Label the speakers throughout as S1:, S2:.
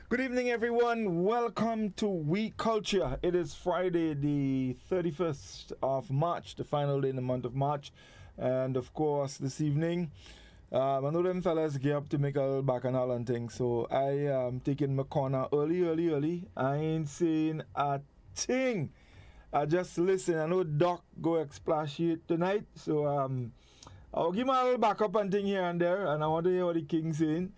S1: Good evening, everyone. Welcome to We Culture. It is Friday, the 31st of March, the final day in the month of March. And of course, this evening, I know them fellas get up to make a little bacchanal and things. So I am taking my corner early. I ain't saying a thing. I just listen. I know Doc go expatiate tonight. So I'll give my little backup and thing here and there. And I want to hear what the king's saying.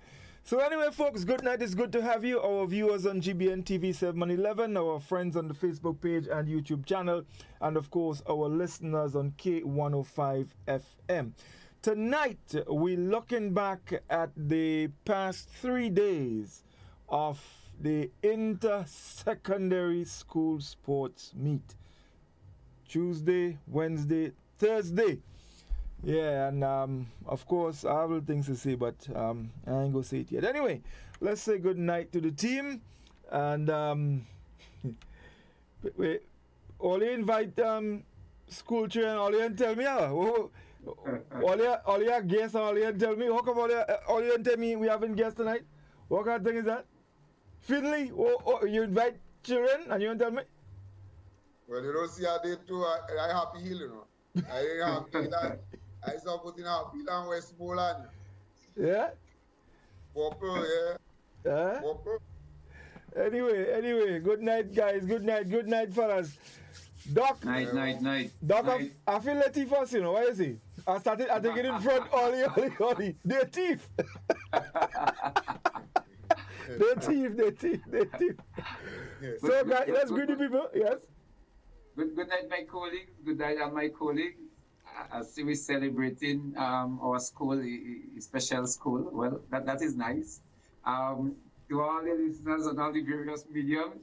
S1: So anyway, folks, good night. It's good to have you. Our viewers on GBN TV 711, our friends on the Facebook page and YouTube channel, and of course, our listeners on K105 FM. Tonight, we're looking back at the past 3 days of the inter-secondary school sports meet. Tuesday, Wednesday, Thursday. Yeah, and of course, I have things to say, but I ain't gonna say it yet. Anyway, let's say good night to the team, and wait, all you invite school children, all you tell me, all you guests, all you tell me, how come all you tell me we haven't guests tonight? What kind of thing is that? Finley, you invite children and you tell me?
S2: Well, you don't see how they do. I happy hill, you know. I ain't happy that. I saw putting out Bill and Westmoreland.
S1: Yeah?
S2: Purple, yeah.
S1: Yeah?
S2: Purple.
S1: Anyway, good night, guys. Good night, fellas. Doc.
S3: Night.
S1: Doc, I feel the thief first, you know. What you see? I take it in front, Ollie. They're thief. They're thief. So, guys, let's greet the people. Yes?
S3: Good night, my colleagues. Good night, all my colleagues. I see we're celebrating our school, a special school. Well, that is nice. To all the listeners on all the various mediums,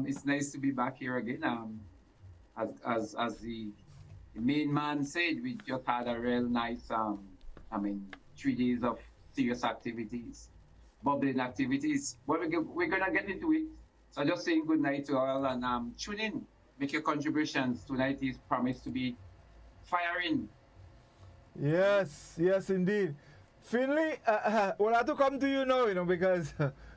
S3: it's nice to be back here again. As the main man said, we just had a real nice, 3 days of serious activities, bubbling activities. But we're going to get into it. So just saying good night to all and tune in. Make your contributions. Tonight is promised to be firing.
S1: Yes, indeed. Finley, well, I have to come to you now, you know, because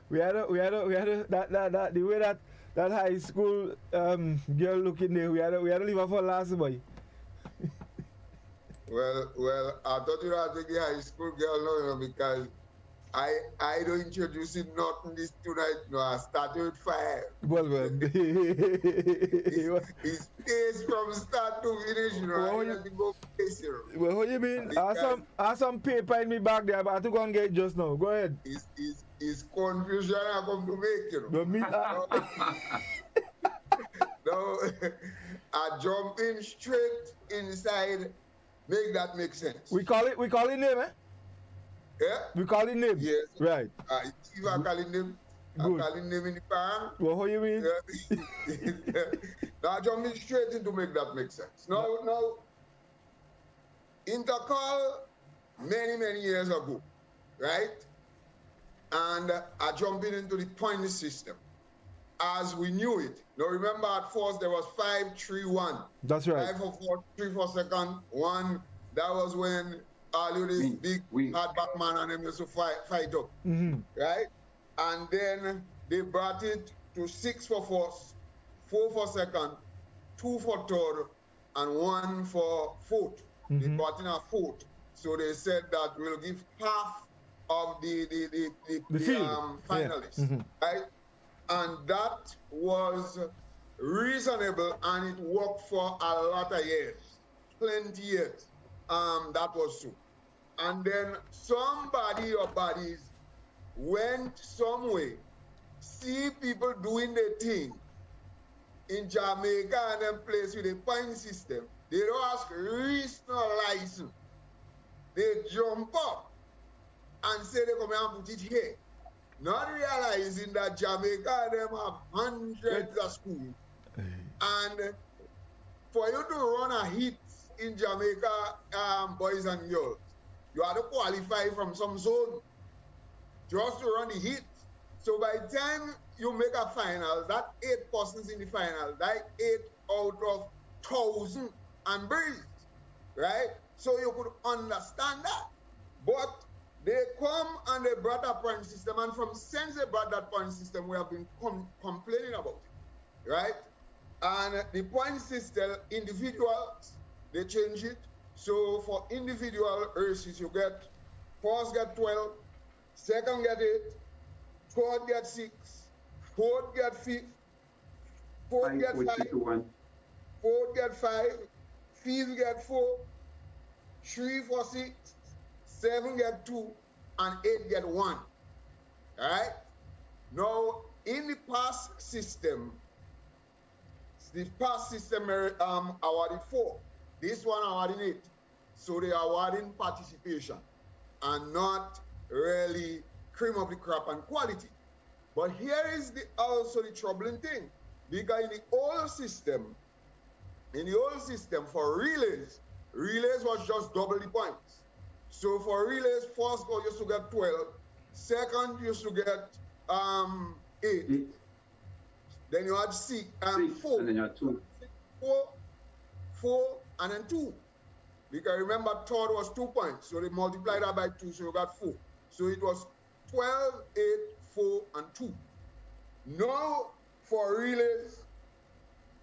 S1: we had that the way that high school girl looking there, we had to leave her for last, boy.
S2: Well, I thought you had to take the high school girl now, you know, because I don't introduce nothing this tonight. No, I started with fire.
S1: Well.
S2: It's pace from start to finish, you know. I have to go pace, you know.
S1: Well, what do you mean? I have some paper in me back there, but I have to go and get it just now. Go ahead.
S2: It's confusion I come to make, you know. No, I jump in straight inside. Make that make sense.
S1: We call it name, eh?
S2: Yeah?
S1: We call it name?
S2: Yes.
S1: Right.
S2: If I call it name, I call it name in the farm.
S1: Well, what do you mean?
S2: Now, jumping straight in to make that make sense. Now, Intercol, many years ago, right? And I jumping into the point system as we knew it. Now, remember at first there was 5-3-1.
S1: That's right.
S2: 5 for 4, 3 for second, 1. That was when all of this big hardback man and them used to fight up, right? And then they brought it to 6 for first, 4 for second, 2 for third, and 1 for fourth. They brought in a fourth. So they said that we'll give half of the finalists, right? And that was reasonable, and it worked for a lot of years, plenty years. That was so. And then somebody or bodies went some way, see people doing their thing in Jamaica and them place with a point system. They don't ask Reece no license. They jump up and say they come here and put it here. Not realizing that Jamaica and them have hundreds of schools. And for you to run a hit in Jamaica, boys and girls, you have to qualify from some zone just to run the hit. So by the time you make a final, that 8 persons in the final, that 8 out of 1,000 and breathe, right? So you could understand that. But they come and they brought a point system, and from since they brought that point system, we have been complaining about it, right? And the point system, individuals, they change it. So for individual races, you get first get 12, second get 8, third get 6, fourth get 5, fourth get 5, fourth get 5, fifth get 4, 3 for 6, 7 get 2, and 8 get 1. All right? Now, in the past system awarded 4. This one awarding 8. So they are awarding participation and not really cream of the crop and quality. But here is also the troubling thing. Because in the old system for relays was just double the points. So for relays, first goal used to get 12, second used to get 8. Then you had 6 and 4.
S3: And then you had 2.
S2: 4, and then 2. Because remember, third was 2 points. So they multiplied that by 2, so you got 4. So it was 12, 8, 4, and 2. Now, for relays,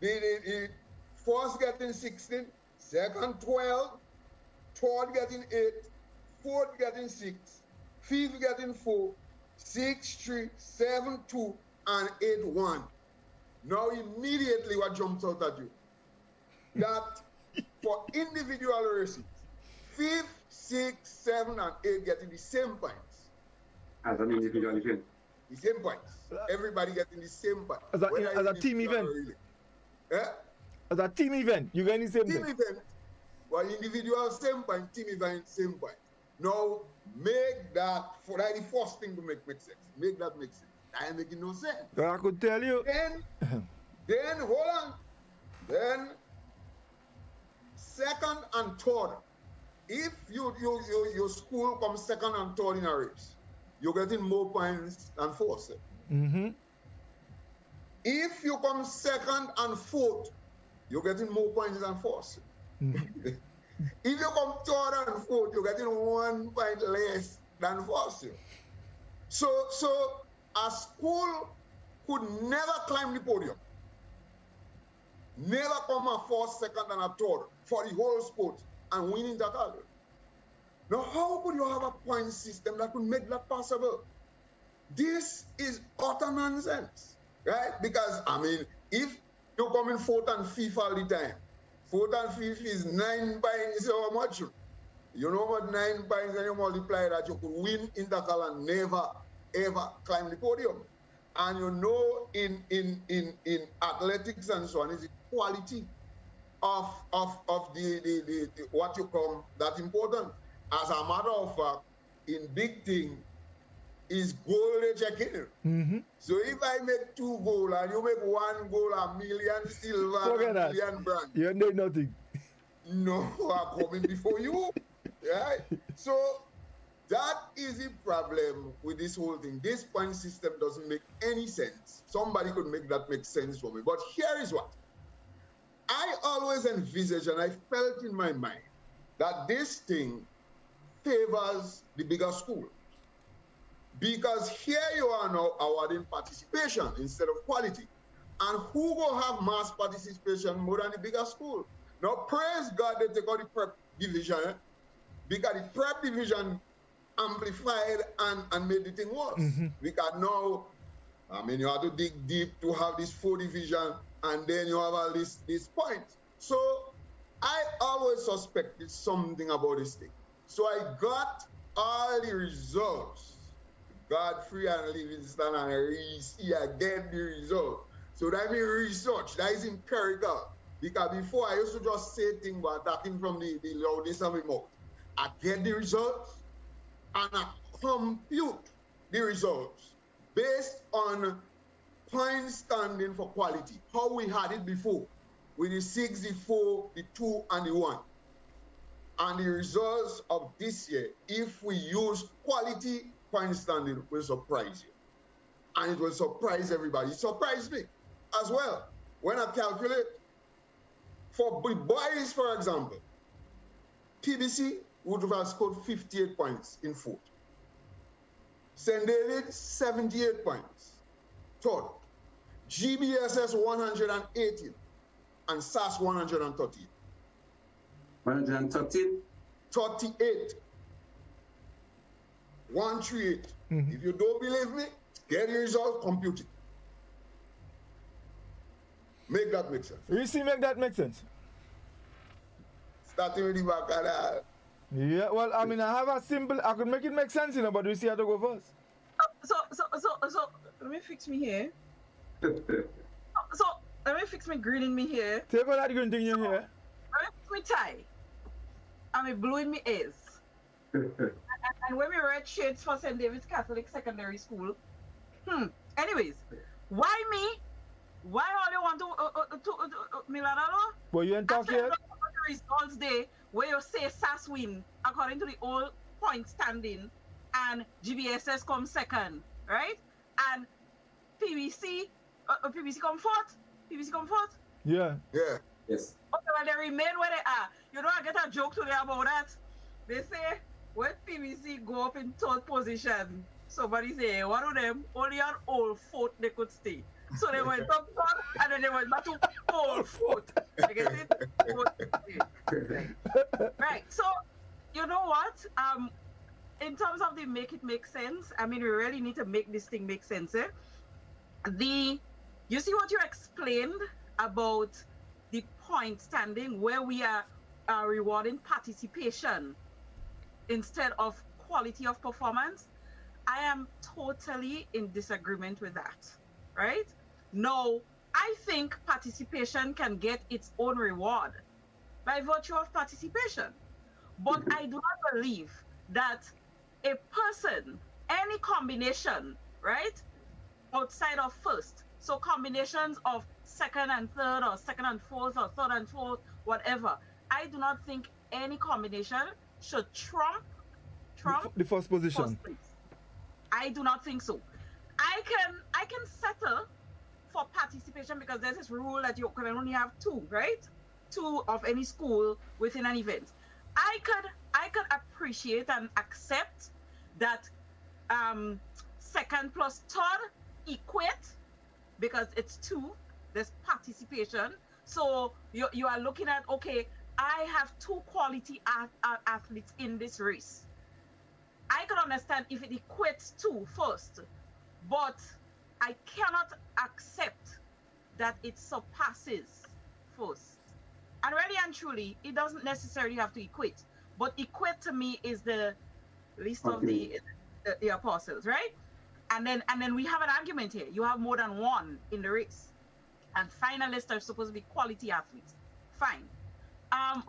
S2: the first getting 16, second 12, third getting 8, fourth getting 6, fifth getting 4, 6, 3, 7, 2, and 8, 1. Now, immediately what jumps out at you? That for individual races, 5th, 6, 7, and 8 getting the same points.
S3: As an individual event.
S2: The same points. Everybody getting the same points.
S1: As a team event. As a team event, you get the same
S2: team event. Well, individual same point, team event same point. Now, make that, for that the first thing to make sense. Make that make sense. That ain't making no sense.
S1: I could tell you.
S2: Then hold on. Then second and third. If your school comes second and third in a race, you're getting more points than fourth.
S1: Mm-hmm.
S2: If you come second and fourth, you're getting more points than fourth. Mm-hmm. If you come third and fourth, you're getting 1 point less than fourth. So a school could never climb the podium, never come a first, second, and a third for the whole sport and win Intercol. Now, how could you have a point system that could make that possible? This is utter nonsense, right? Because, I mean, if you come in fourth and fifth all the time, fourth and fifth is 9 points, how much? You know what 9 points, and you multiply that, you could win Intercol and never, ever climb the podium. And you know, in athletics and so on, is the quality of the what you call that important. As a matter of fact, in big thing, is goal they check in. Mm-hmm. So if I make 2 goals and you make 1 goal, $1 million silver, $1 million bronze.
S1: You know nothing.
S2: No, I'm coming before you. Right? So that is the problem with this whole thing. This point system doesn't make any sense. Somebody could make that make sense for me. But here is what. I always envisaged, and I felt in my mind, that this thing favors the bigger school. Because here you are now awarding participation instead of quality. And who will have mass participation more than the bigger school? Now, praise God, they take out the prep division, because the prep division amplified and made the thing worse. Mm-hmm. Because now, I mean, you have to dig deep to have this 4 division, and then you have all this point. So I always suspected something about this thing. So I got all the results. Goddfrey and Livingston and Reece, I get the result. So that means research, that is empirical. Because before I used to just say things but talking from the loudest of my mouth. I get the results and I compute the results based on point standing for quality, how we had it before, with the 6, the 4, the 2, and the 1. And the results of this year, if we use quality point standing, will surprise you. And it will surprise everybody. It surprised me as well. When I calculate, for boys, for example, PBC would have scored 58 points in fourth. St. David, 78 points. Third. GBSS, 118. And SAS, 113.
S3: 113?
S2: 38. 138. If you don't believe me, get the result, compute it. Make that make sense.
S1: Reece, make that make sense?
S2: Starting with the back of that.
S1: Yeah, well, I mean, I have a simple, I could make it make sense, you know, but Reece had to go first.
S4: So, let me fix me here. So, let me fix me green in me here.
S1: Take all that green thing in here.
S4: Let me fix me tie. And me blue in me ears. and when we read shades for St. David's Catholic Secondary School. Anyways, why me? Why all you want to Milanalo?
S1: Well, you ain't talk yet?
S4: Results day where you say SAS win according to the old point standing and GBSS come second, right? And PBC come fourth. PBC come fourth.
S1: Yeah.
S2: Yeah.
S3: Yes.
S4: Okay, well, they remain where they are. You know, I get a joke today about that. They say when PBC go up in third position, somebody say one of them only on all fourth they could stay. So they went up front and then they went back to all fourth. I get it? Right. So you know what? In terms of the make it make sense, I mean, we really need to make this thing make sense. You see what you explained about the point standing where we are rewarding participation instead of quality of performance? I am totally in disagreement with that, right? No, I think participation can get its own reward by virtue of participation. But I do not believe that a person, any combination, right, outside of first, so combinations of second and third or second and fourth or third and fourth, whatever, I do not think any combination should trump
S1: the first position.
S4: First place. I do not think so. I can settle for participation because there's this rule that you can only have two, right? Two of any school within an event. I could appreciate and accept that second plus third equate because it's two. There's participation. So you are looking at, okay, I have two quality athletes in this race. I can understand if it equates to first, but I cannot accept that it surpasses first. And really and truly, it doesn't necessarily have to equate. But equate to me is the least of the apostles, right? And then we have an argument here. You have more than one in the race. And finalists are supposed to be quality athletes. Fine.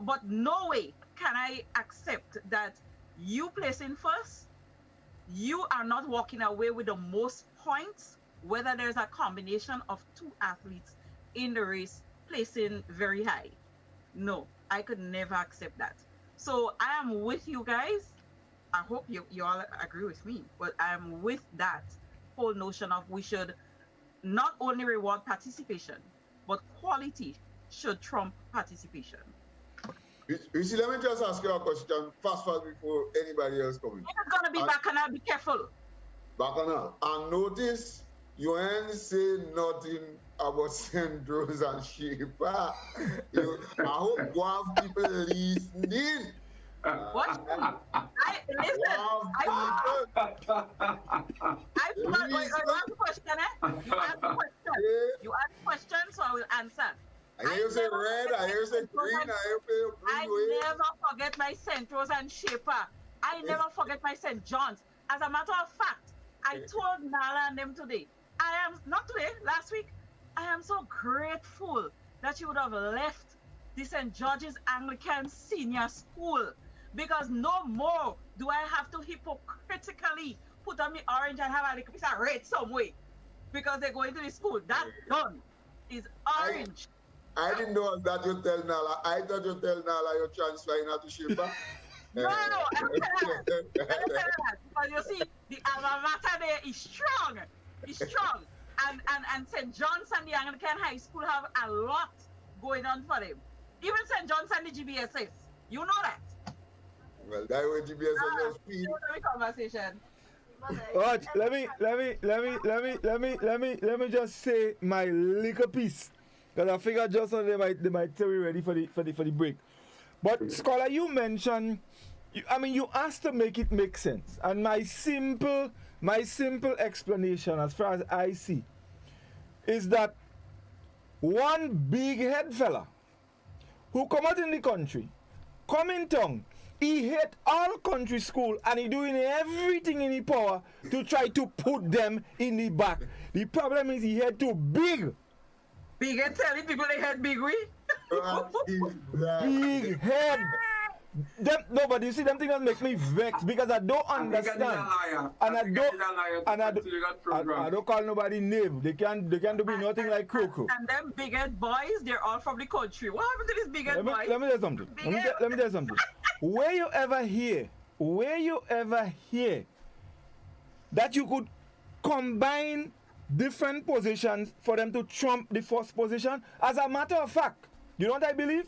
S4: But no way can I accept that you placing first, you are not walking away with the most points, whether there's a combination of two athletes in the race placing very high. No, I could never accept that. So I am with you guys. I hope you all agree with me, but I am with that whole notion of we should not only reward participation, but quality should trump participation.
S2: You see, let me just ask you a question fast before anybody else comes in.
S4: It's gonna be Bacchanal, be careful.
S2: Bacchanal. And notice you ain't say nothing about St. Rose and Shepa. I hope Guav people listening.
S4: What? Listen. You asked a question, You asked a question, so I will answer.
S2: I hear you say red, I hear you say green, I hear you say
S4: I never forget my St. Rose and Shepa. I never forget my St. John's. As a matter of fact, I told Nala and them today, I am, not today, last week, I am so grateful that you would have left the St. George's Anglican Senior School, because no more do I have to hypocritically put on me orange and have a piece of red some way because they're going to the school. That done is orange.
S2: I didn't know that you tell Nala. I thought you tell Nala you're transferring her to Shepa.
S4: No, I don't tell her that. I don't tell her that. Because you see, the alma mater there is strong. It's strong. And St. John's and the Anglican High School have a lot going on for them. Even St. John's and the GBSS. You know that.
S2: well. That way GBS will just feed.
S4: Conversation.
S1: Watch, let me just say my little piece. Because I figure just so they might say we ready for the break. But Scholar, you mentioned, you asked to make it make sense. And my simple explanation as far as I see is that one big head fella who come out in the country, come in town, he hate all country school and he doing everything in his power to try to put them in the back. The problem is he head too big.
S4: Big head telling people they head big, we?
S1: Big head. No, but you see, them things that make me vex because I don't understand. And I don't call nobody name. They can't do me nothing like Coco.
S4: And them big head boys, they're all from the country. What happened to this big head boy?
S1: Let me tell you something. Let me tell you something. Where you ever hear that you could combine different positions for them to trump the first position? As a matter of fact, you know what I believe?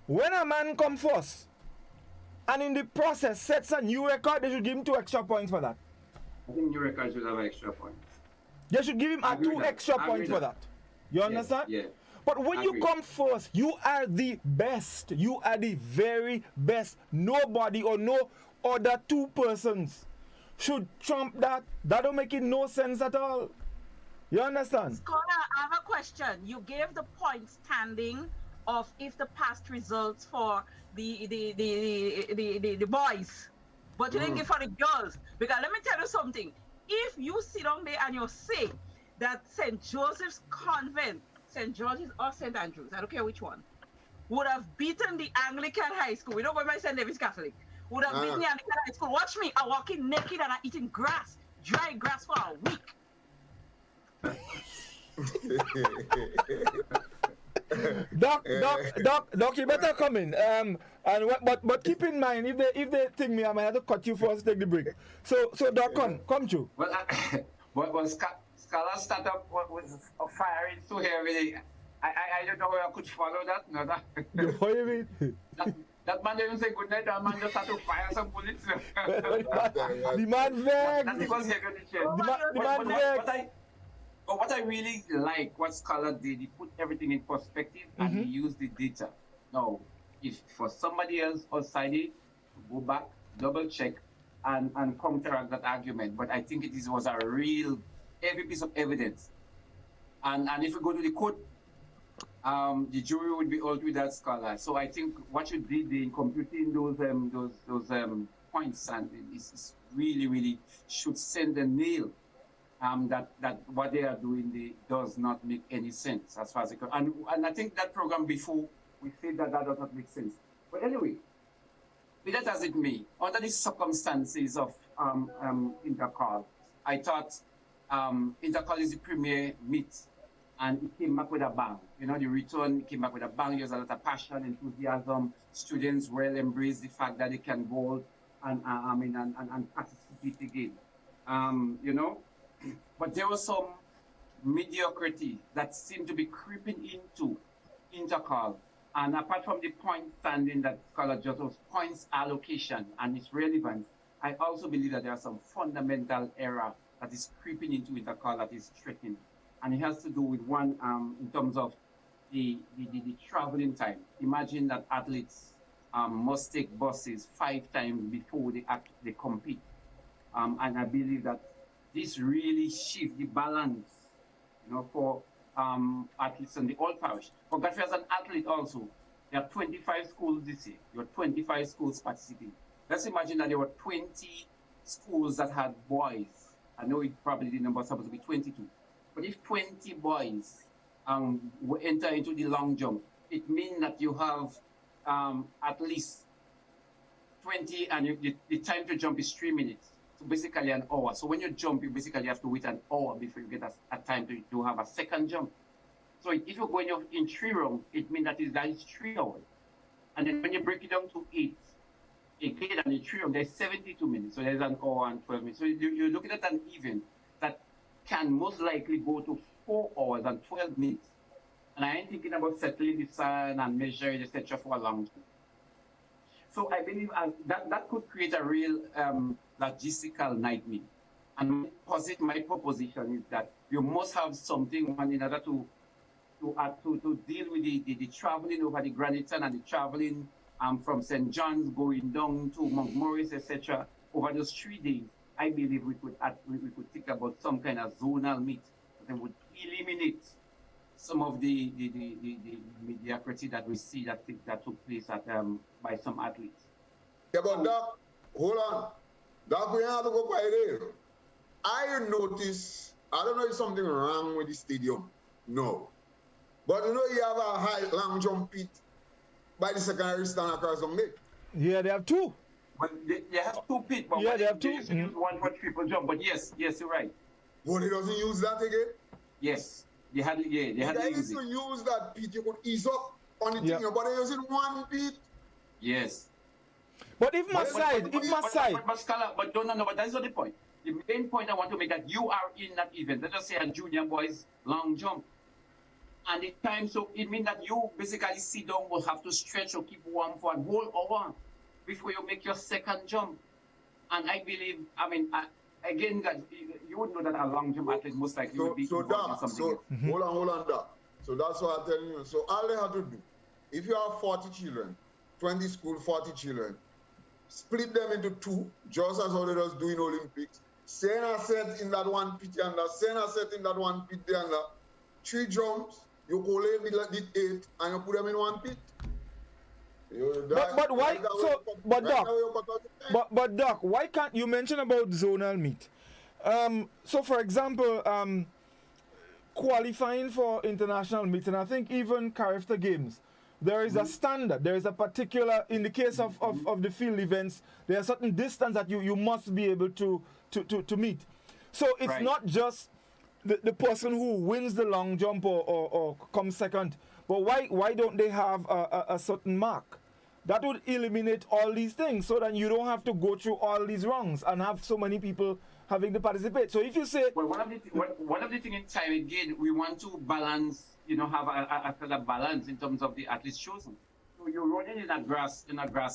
S1: When a man come first, and in the process sets a new record, they should give him 2 extra points for that.
S3: I think new record should have extra points.
S1: They should give him 2 extra points for that. You understand?
S3: Yeah.
S1: But when you come first, you are the best. You are the very best. Nobody or no other 2 persons should trump that. That don't make it no sense at all. You understand?
S4: Scholar, I have a question. You gave the point standing of if the past results for the boys, but you didn't give for the girls. Because let me tell you something. If you sit down there and you say that St. Joseph's Convent, St. George's or St. Andrews, I don't care which one, would have beaten the Anglican high school. We don't go by St. David's Catholic. Would have beaten the Anglican high school. Watch me. I'm walking naked and I'm eating grass, dry grass for a week.
S1: Doc, you better come in. But keep in mind, if they think me, I might have to cut you first, take the break. So Doc, come through.
S3: Well, Scholar start up with firing so heavily. I don't know how I could follow that. No, that.
S1: What do you mean?
S3: That man didn't say good night. That man just had to fire some bullets.
S1: The man vexed.
S3: That was heavy.
S1: The man vexed.
S3: But what I really like, what Scholar did, he put everything in perspective and he used the data. Now, if for somebody else outside it, go back, double check, and counteract that argument. But I think was a real, every piece of evidence. And if we go to the court, the jury would be out with that Scholar. So I think what you did in computing those points and is really, really should send a nail. That what they are doing does not make any sense as far as it goes. And I think that program before, we said that does not make sense. But anyway, be that as it may, under the circumstances of Intercol, I thought Intercol is the premier meet, and it came back with a bang. You know, the return came back with a bang. There's a lot of passion, enthusiasm. Students well embrace the fact that they can go and participate again. You know. But there was some mediocrity that seemed to be creeping into Intercol. And apart from the point standing that Scholar just was points allocation and its relevance, I also believe that there are some fundamental error that is creeping into Intercol that is threatening. And it has to do with one, in terms of the traveling time. Imagine that athletes must take buses 5 times before they compete. And I believe that this really shifts the balance, you know, for athletes in the old parish. For Goddfrey as an athlete also, there are 25 schools this year. There are 25 schools participating. Let's imagine that there were 20 schools that had boys. I know the number is supposed to be 22. But if 20 boys will enter into the long jump, it means that you have at least 20, and the time to jump is 3 minutes. So basically an hour. So when you jump, you basically have to wait an hour before you get a time to have a second jump. So if you're going in 3 rounds, it means that is 3 hours. And then when you break it down to 8, again, and in 3 rounds, there's 72 minutes. So there's an hour and 12 minutes. So you're looking at an event that can most likely go to 4 hours and 12 minutes. And I ain't thinking about settling the sun and measuring, etc. for a long time. So I believe that could create a real logistical nightmare. And my proposition is that you must have something in order to deal with the traveling over the Granitown and the traveling from St. John's going down to Montgomery, etc. over those 3 days. I believe we could think about some kind of zonal meet that would eliminate some of the mediocrity that we see that took place by some athletes.
S2: Yeah, but Doc, hold on. Doc, we have to go by there. I notice, I don't know if something wrong with the stadium. No. But you have a high long jump pit by the secondary stand across the mid.
S1: Yeah, they have 2.
S3: But they have 2 pits, but
S1: yeah, they have 2.
S3: Use one for triple jump. But yes, you're right.
S2: But he doesn't use that again?
S3: Yes. They had to use
S2: that pit, you could ease up on the thing, but they're using 1 pit.
S3: Yes.
S1: But if my side.
S3: But that's not the point. The main point I want to make that you are in that event. Let us say a junior boys long jump. And the time, so it means that you basically sit down, will have to stretch or keep warm for a whole hour before you make your second jump. And I believe, again, that you would know that a long jump athlete most likely would be involved in something else.
S2: Hold on, Doc. So that's what I'm telling you. So all they have to do, if you have 40 children, 20 school, 40 children, split them into 2, just as how they just do in Olympics. Send a set in that 1 pit yonder, send a set in that 1 pit yonder. 3 jumps, you collate the 8, and you put them in 1 pit.
S1: But why? But Doc, why can't you mention about zonal meet? So for example, qualifying for international meets, and I think even character games, there is a standard. There is a particular, in the case of the field events, there are certain distance that you must be able to meet. So it's not just the person who wins the long jump or comes second, but why don't they have a certain mark? That would eliminate all these things, so that you don't have to go through all these rungs and have so many people having to participate. So if you say,
S3: well, one of the things in time again, we want to balance, have a balance in terms of the athletes chosen. So you're running in a grass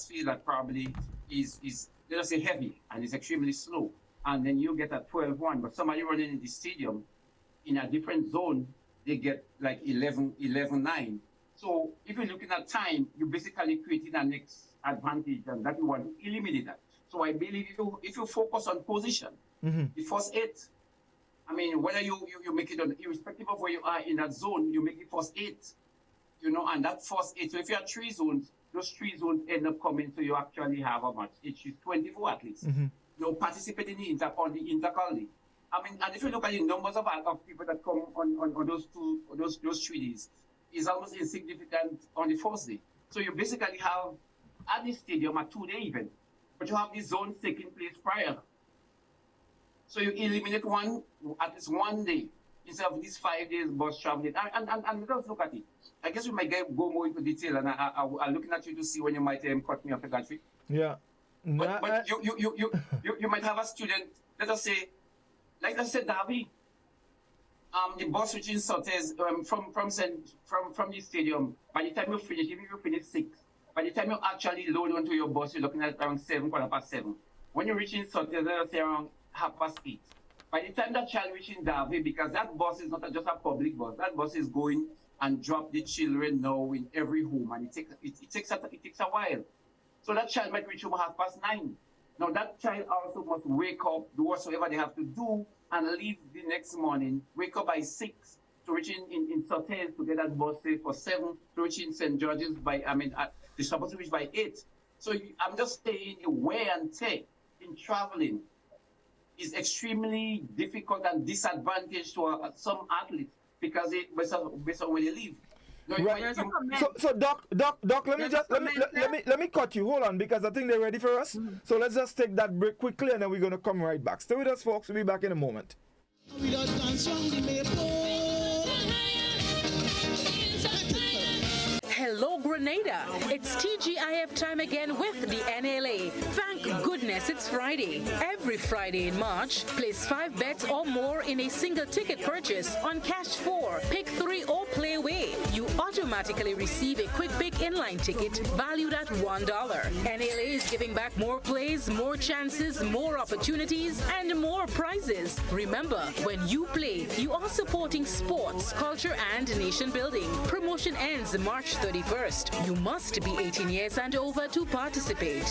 S3: field that probably is let us say heavy and is extremely slow, and then you get a 12-1. But somebody running in the stadium in a different zone, they get like 11-9. So if you're looking at time, you're basically creating a next advantage, and that you want to eliminate that. So I believe if you focus on position, the first 8, whether you make it on, irrespective of where you are in that zone, you make the first 8, and that first 8. So if you have 3 zones, those 3 zones end up coming, so you actually have a match. It's 24 athletes. Participating on the Intercol league. And if you look at the numbers of people that come on those 3 days, is almost insignificant on the first day. So you basically have at the stadium a 2-day event, but you have these zones taking place prior. So you eliminate at least 1 day instead of these 5 days bus traveling. And let's look at it. I guess we might go more into detail, and I'm looking at you to see when you might cut me off the Goddfrey.
S1: Yeah.
S3: But you might have a student, let us say Davy. The bus reaching Sotes from the stadium, by the time you finish, even if you finish 6, by the time you actually load onto your bus, you're looking at around 7:15. When you reach in Sotes, let's say around 8:30. By the time that child reaching Davy, because that bus is not just a public bus, that bus is going and drop the children now in every home, and it takes a while. So that child might reach home 9:30. Now that child also must wake up, do whatsoever they have to do, and leave the next morning, wake up by 6 to reach in Sotes to get that bus say for 7 to reach in St. George's they're supposed to reach by 8. So I'm just saying the wear and tear in traveling is extremely difficult and disadvantage to some athletes because based on where they live.
S1: Right. So Doc, let me cut you. Hold on, because I think they're ready for us. So let's just take that break quickly, and then we're gonna come right back. Stay with us, folks. We'll be back in a moment.
S5: Hello, Grenada. It's TGIF time again with the NLA. Thank goodness it's Friday. Every Friday in March, place 5 bets or more in a single ticket purchase on Cash 4. Pick 3 or play away. You automatically automatically receive a quick pick inline ticket valued at $1. NLA is giving back more plays, more chances, more opportunities, and more prizes. Remember, when you play, you are supporting sports, culture, and nation building. Promotion ends March 31st. You must be 18 years and over to participate.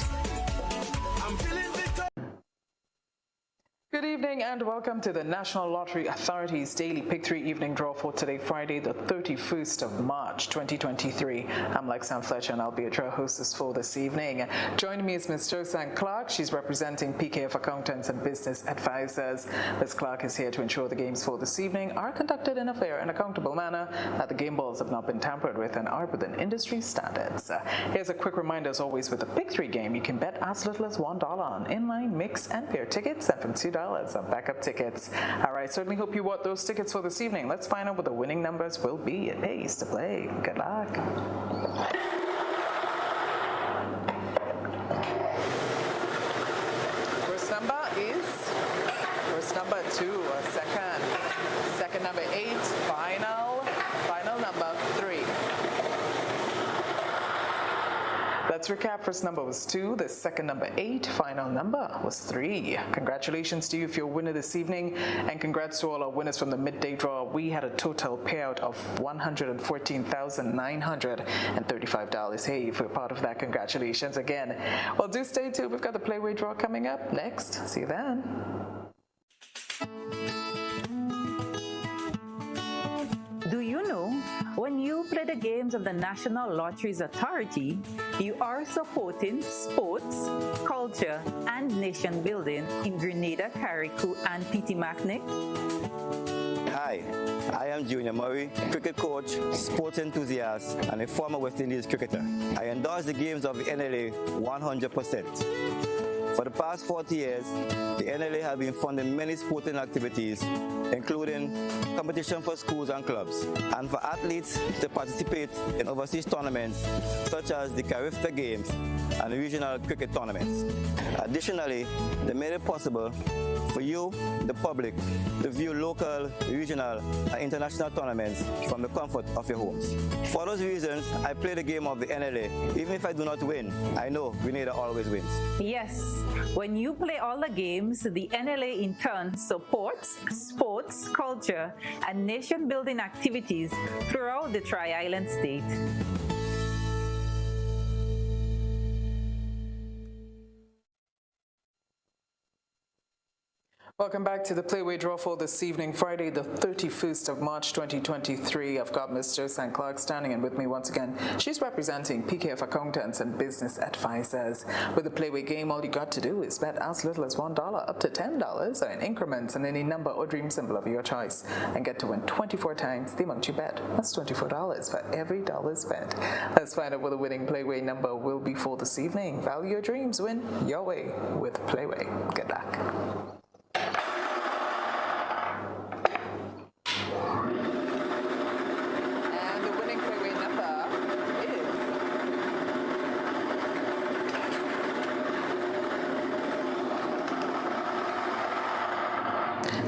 S6: Good evening and welcome to the National Lottery Authority's Daily Pick 3 Evening Draw for today, Friday, the 31st of March, 2023. I'm Lexan Fletcher and I'll be your draw hostess for this evening. Joining me is Ms. Josanne Clark. She's representing PKF Accountants and Business Advisors. Ms. Clark is here to ensure the games for this evening are conducted in a fair and accountable manner, that the game balls have not been tampered with and are within industry standards. Here's a quick reminder, as always, with the Pick 3 game, you can bet as little as $1 on inline, mix, and pair tickets, and from $2 on backup tickets. All right, certainly hope you bought those tickets for this evening. Let's find out what the winning numbers will be. It pays to play. Good luck. First number is number 2, second number 8, final number 3. Let's recap. First number was 2, the second number 8, final number was 3. Congratulations to you if you're a winner this evening, and congrats to all our winners from the midday draw. We had a total payout of $114,935. Hey, if you're part of that, congratulations again. Well, do stay tuned. We've got the Playway draw coming up next. See you then.
S7: Do you know, when you play the games of the National Lotteries Authority, you are supporting sports, culture, and nation building in Grenada, Carriacou, and Petit-Martinique?
S8: Hi, I am Junior Murray, cricket coach, sports enthusiast, and a former West Indies cricketer. I endorse the games of the NLA 100%. For the past 40 years, the NLA has been funding many sporting activities, including competition for schools and clubs, and for athletes to participate in overseas tournaments such as the Carifta Games and regional cricket tournaments. Additionally, they made it possible for you, the public, to view local, regional, and international tournaments from the comfort of your homes. For those reasons, I play the game of the NLA. Even if I do not win, I know Grenada always wins.
S7: Yes, when you play all the games, the NLA in turn supports sports, culture, and nation-building activities throughout the Tri-Island state.
S6: Welcome back to the Playway Draw for this evening, Friday, the 31st of March, 2023. I've got Ms. Josanne Clark standing in with me once again. She's representing PKF Accountants and Business Advisors. With the Playway game, all you got to do is bet as little as $1 up to $10 in increments on any number or dream symbol of your choice and get to win 24 times the amount you bet. That's $24 for every dollar spent. Let's find out what the winning Playway number will be for this evening. Value your dreams, win your way with Playway. Good luck.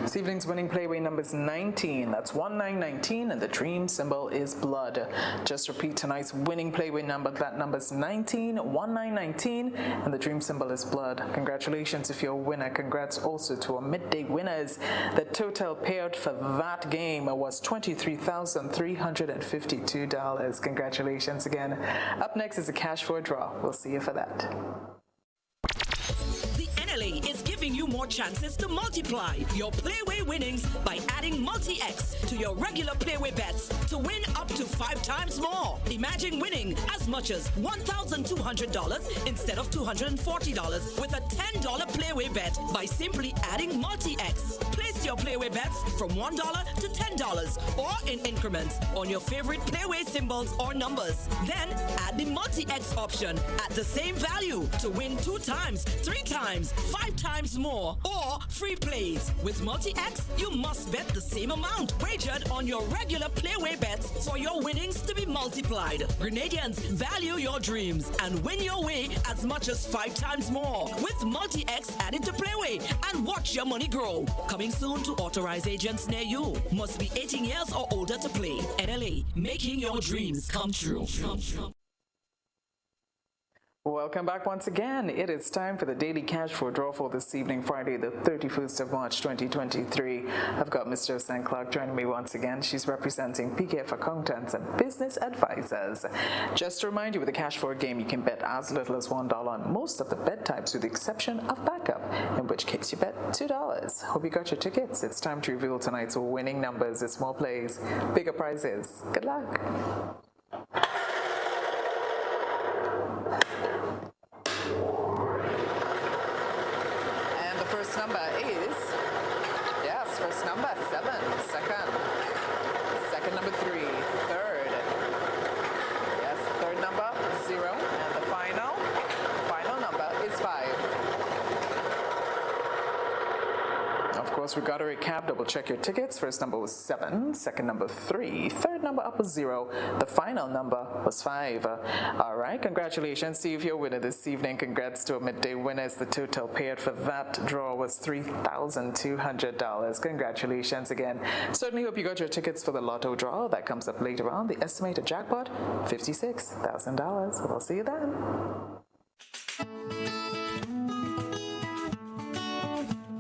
S6: This evening's winning Playway number is 19. That's 1919, and the dream symbol is blood. Just repeat tonight's winning Playway number. That number's 1919, and the dream symbol is blood. Congratulations if you're a winner. Congrats also to our midday winners. The total payout for that game was $23,352. Congratulations again. Up next is a cash for a draw. We'll see you for that.
S9: NLA is giving you more chances to multiply your Playway winnings by adding multi-X to your regular Playway bets to win up to 5 times more. Imagine winning as much as $1,200 instead of $240 with a $10 Playway bet by simply adding multi-X. Place your Playway bets from $1 to $10 or in increments on your favorite Playway symbols or numbers. Then add the multi-X option at the same value to win 2 times, 3 times, 5 times times more or free plays. With Multi-X, you must bet the same amount wagered on your regular playway bets for your winnings to be multiplied. Grenadians, value your dreams and win your way as much as 5 times more with Multi-X added to playway and watch your money grow. Coming soon to authorized agents near you. Must be 18 years or older to play. NLA, making your dreams come true.
S6: Welcome back once again. It is time for the daily cash for draw for this evening, Friday, the 31st of March, 2023. I've got Ms. Josephine Clark joining me once again. She's representing PKF Accountants and Business Advisors. Just to remind you, with the cash for a game, you can bet as little as $1 on most of the bet types with the exception of backup, in which case you bet $2. Hope you got your tickets. It's time to reveal tonight's winning numbers. It's more plays, bigger prizes. Good luck. First number is, yes, first number 7, second number 3, third, yes, third number 0, and the final number is 5. Of course, we got to recap, double check your tickets. First number was 7, second number 3, third number up was 0, the final number was 5. All right, congratulations to you if you're a winner this evening. Congrats to a midday winners. The total paid for that draw was $3,200. Congratulations again. Certainly hope you got your tickets for the lotto draw. That comes up later on. The estimated jackpot, $56,000. We'll see you then.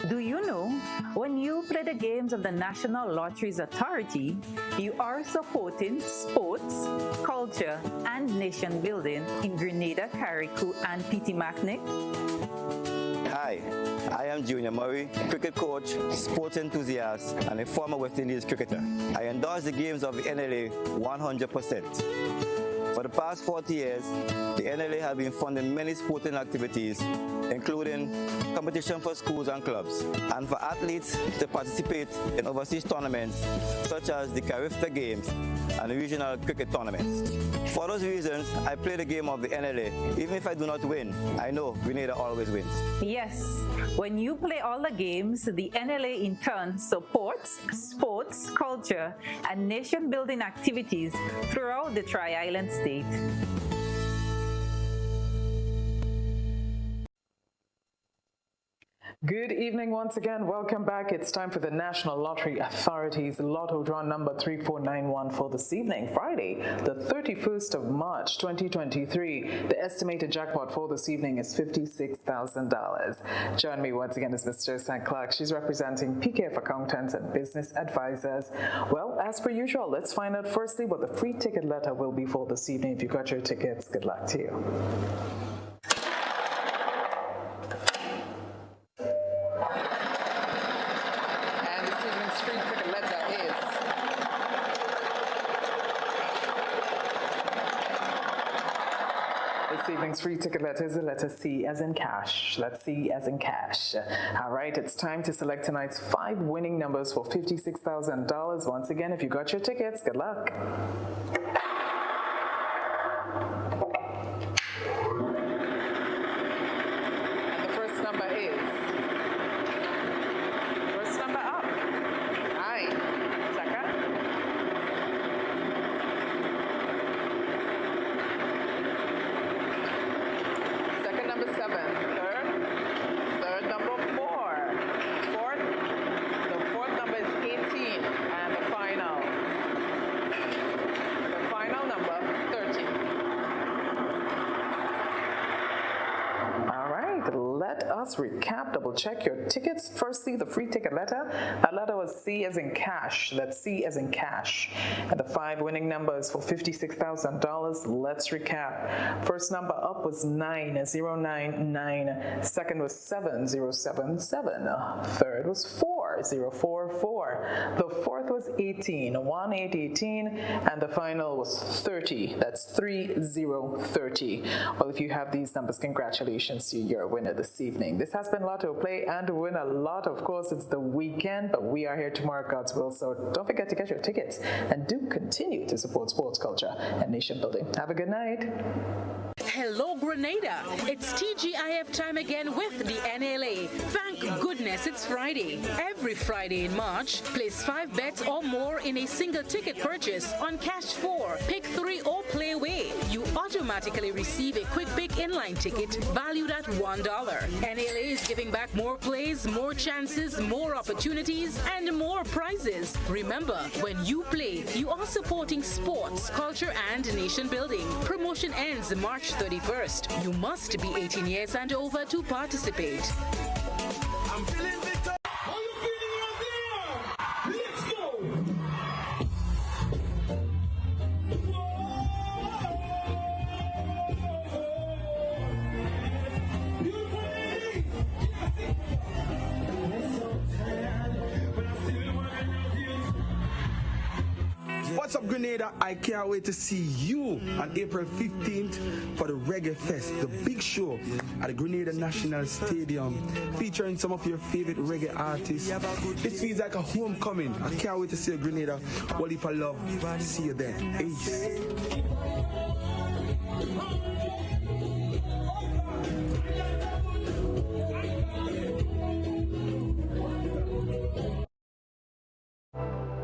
S7: Do you know, when you play the games of the National Lotteries Authority, you are supporting sports, culture, and nation building in Grenada, Carriacou, and Pitimaknik?
S8: Hi, I am Junior Murray, cricket coach, sports enthusiast, and a former West Indies cricketer. I endorse the games of the NLA 100%. For the past 40 years, the NLA have been funding many sporting activities, including competition for schools and clubs, and for athletes to participate in overseas tournaments such as the Carifta Games and the regional cricket tournaments. For those reasons, I play the game of the NLA. Even if I do not win, I know Grenada always wins.
S7: Yes, when you play all the games, the NLA in turn supports sports, culture, and nation-building activities throughout the Tri-Island state.
S6: Good evening once again. Welcome back. It's time for the National Lottery Authority's Lotto draw number 3491 for this evening, Friday, the 31st of March, 2023. The estimated jackpot for this evening is $56,000. Join me once again is Ms. Josephine Clark. She's representing PKF Accountants and Business Advisors. Well, as per usual, let's find out firstly what the free ticket letter will be for this evening. If you got your tickets, good luck to you. This evening's free ticket letter is the letter C as in cash. That's C as in cash. All right, it's time to select tonight's 5 winning numbers for $56,000. Once again, if you got your tickets, good luck. And the first number is, first number up, 9, second, number 7, third number 4, the fourth number is 18, and the final number 13. All right, let us recap, double check your tickets. Firstly, the free ticket letter. That letter was C as in cash. That's C as in cash. And the 5 winning numbers for $56,000. Let's recap. First number up was 9099. Second was 7077. Third was 4044. The fourth was 18, 1818, and the final was 30. That's 3030. Well, if you have these numbers, congratulations to you. You're a winner this evening. This has been Lotto Play and Win a Lot. Of course, it's the weekend, but we are here tomorrow, God's will. So don't forget to get your tickets and do continue to support sports culture and nation building. Have a good night.
S5: Hello, Grenada. It's TGIF time again with the NLA. Thank goodness it's Friday. Every Friday in March, place 5 bets or more in a single ticket purchase on Cash 4, Pick 3 or Play Away. You automatically receive a quick pick inline ticket valued at $1. NLA is giving back more plays, more chances, more opportunities, and more prizes. Remember, when you play, you are supporting sports, culture, and nation building. Promotion ends March 31st. You must be 18 years and over to participate.
S10: I'm feeling Victor. How you feeling out there? Let's go.
S11: What's up, Grenada? I can't wait to see you on April 15th for the Reggae Fest, the big show at the Grenada National Stadium, featuring some of your favorite reggae artists. This feels like a homecoming. I can't wait to see you, Grenada. Well, if I love, see you there. Ace.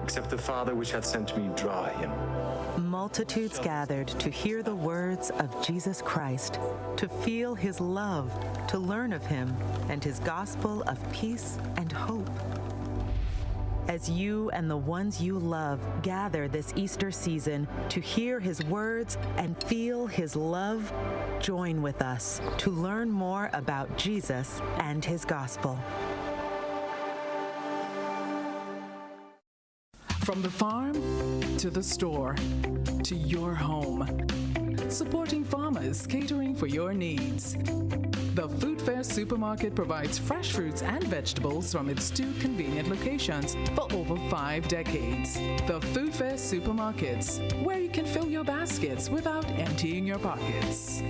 S12: Except the Father which hath sent me draw him.
S13: Multitudes gathered to hear the words of Jesus Christ, to feel his love, to learn of him and his gospel of peace and hope. As you and the ones you love gather this Easter season to hear his words and feel his love, join with us to learn more about Jesus and his gospel.
S6: From the farm to the store to your home. Supporting farmers, catering for your needs. The Food Fair Supermarket provides fresh fruits and vegetables from its 2 convenient locations for over 5 decades. The Food Fair Supermarkets, where you can fill your baskets without emptying your pockets.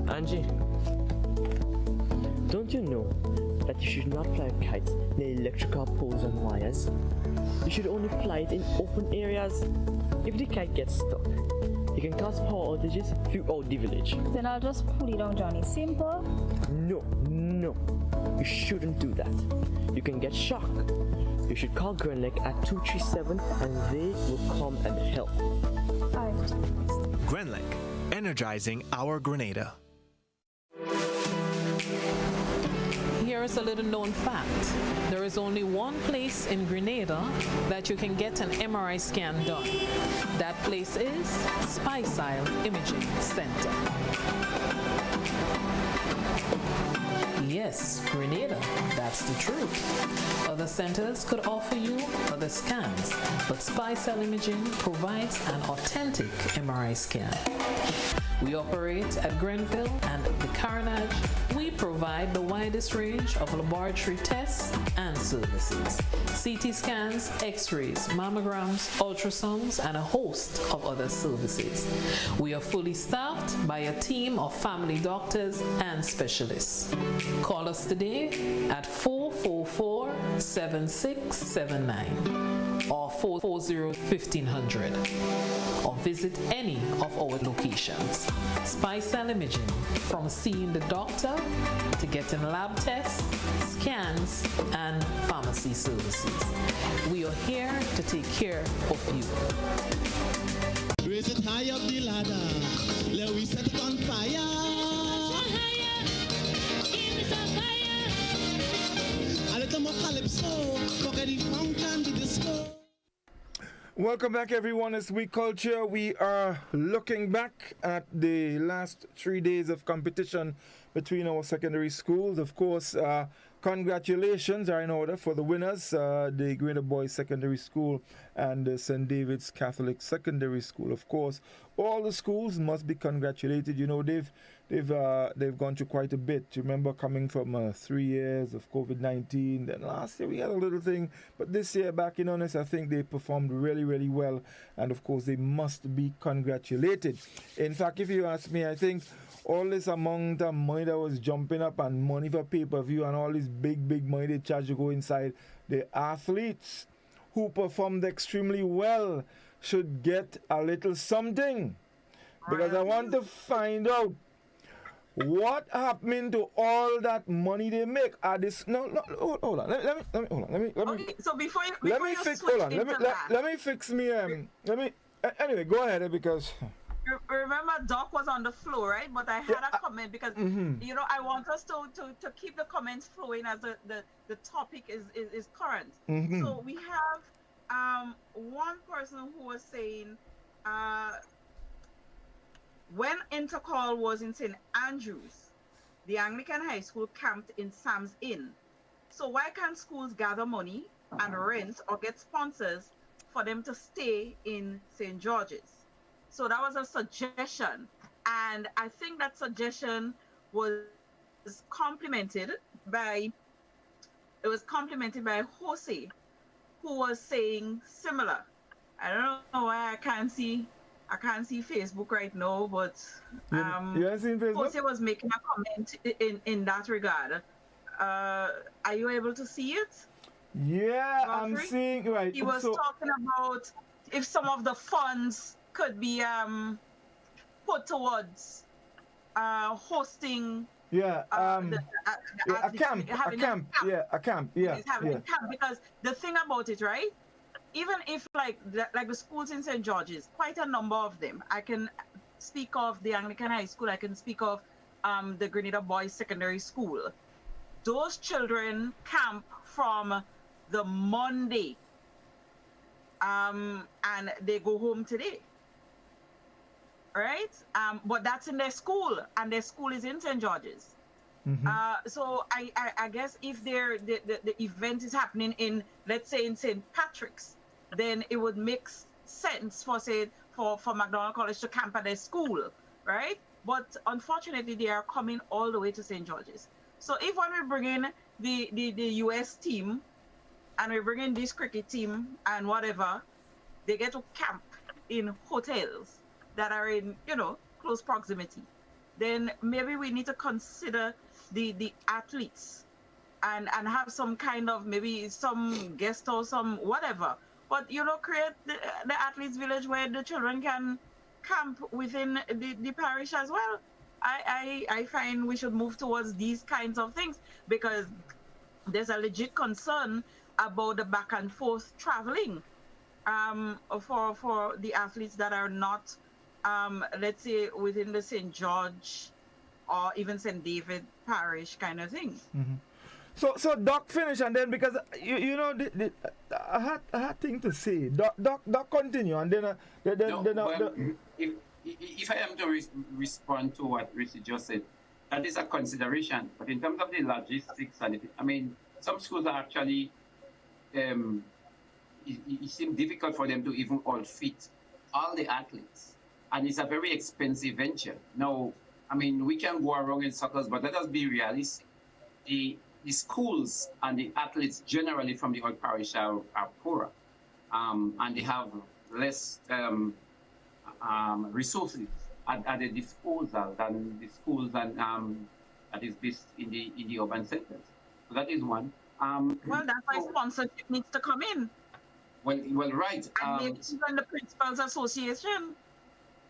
S14: Angie, don't you know that you should not fly kites near electrical poles and wires? You should only fly it in open areas. If the kite gets stuck, it can cause power outages throughout the village.
S15: Then I'll just pull it down, Johnny. Simple.
S14: No, you shouldn't do that. You can get shocked. You should call Grenlec at 237 and they will come and help.
S15: Alright.
S16: Grenlec, energizing our Grenada.
S17: Here is a little known fact. There is only one place in Grenada that you can get an MRI scan done. That place is Spicile Imaging Center. Yes, Grenada, that's the truth. Other centers could offer you other scans, but Spicile Imaging provides an authentic MRI scan. We operate at Grenville and the Carnage. We provide the widest range of laboratory tests and services. CT scans, x-rays, mammograms, ultrasounds, and a host of other services. We are fully staffed by a team of family doctors and specialists. Call us today at 444-7679 or 440-1500 or visit any of our locations. Spicile Imaging, from seeing the doctor to getting lab tests, scans, and pharmacy services. We are here to take care of you.
S10: Raise it high up the ladder. Let we set it on fire. A little more calypso. Forget the fountain, the disco.
S1: Welcome back, everyone. It's We Culture. We are looking back at the last 3 days of competition between our secondary schools. Of course, congratulations are in order for the winners, the Greater Boys Secondary School and the St. David's Catholic Secondary School. Of course, all the schools must be congratulated. You know, they've they've gone through quite a bit. You remember coming from 3 years of COVID-19. Then last year we had a little thing, but this year, back in honest, I think they performed really, really well, and of course they must be congratulated. In fact, if you ask me, I think all this amount of money that was jumping up and money for pay-per-view and all this big money they charge to go inside, the athletes who performed extremely well should get a little something. Because I want to find out what happened to all that money they make. Hold on.
S4: Okay, so before you
S1: anyway, go ahead, because
S4: remember Doc was on the floor, right? But I had a comment because I want us to keep the comments flowing as the topic is current. So we have one person who was saying when Intercol was in St. Andrews, the Anglican High School camped in Sam's Inn. So why can't schools gather money and rent or get sponsors for them to stay in St. George's? So that was a suggestion. And I think that suggestion was complimented by Jose, who was saying similar. I don't know why I can't see Facebook right now, but
S1: you haven't seen Facebook?
S4: Jose was making a comment in that regard. Are you able to see it?
S1: Yeah,
S4: Goddfrey?
S1: I'm seeing right.
S4: He was talking about if some of the funds could be put towards hosting.
S1: A camp.
S4: Because the thing about it, right? Even if like the schools in St. George's, quite a number of them. I can speak of the Anglican High School. I can speak of the Grenada Boys Secondary School. Those children camp from the Monday, and they go home today. Right? But that's in their school, and their school is in St. George's. So I guess if the event is happening in, let's say, in St. Patrick's, then it would make sense for McDonald College to camp at their school, right? But unfortunately, they are coming all the way to St. George's. So if when we bring in the US team, and we bring in this cricket team and whatever, they get to camp in hotels that are in, close proximity, then maybe we need to consider the athletes and have some kind of, maybe some guest or some whatever, but create the athletes village where the children can camp within the parish as well. I find we should move towards these kinds of things, because there's a legit concern about the back and forth traveling for the athletes that are not let's say within the St. George or even St. David parish kind of thing.
S1: So Doc finish, and then because I had thing to say. Doc continue, and then
S3: if I am to respond to what Reece just said, that is a consideration. But in terms of the logistics and some schools are actually it seems difficult for them to even all fit all the athletes. And it's a very expensive venture. Now, we can go around in circles, but let us be realistic. The schools and the athletes generally from the old parish are poorer, and they have less resources at their disposal than the schools that is based in the urban centers. So that is one.
S4: Well, that's why sponsorship needs to come in.
S3: Well, right.
S4: And maybe even the Principals Association.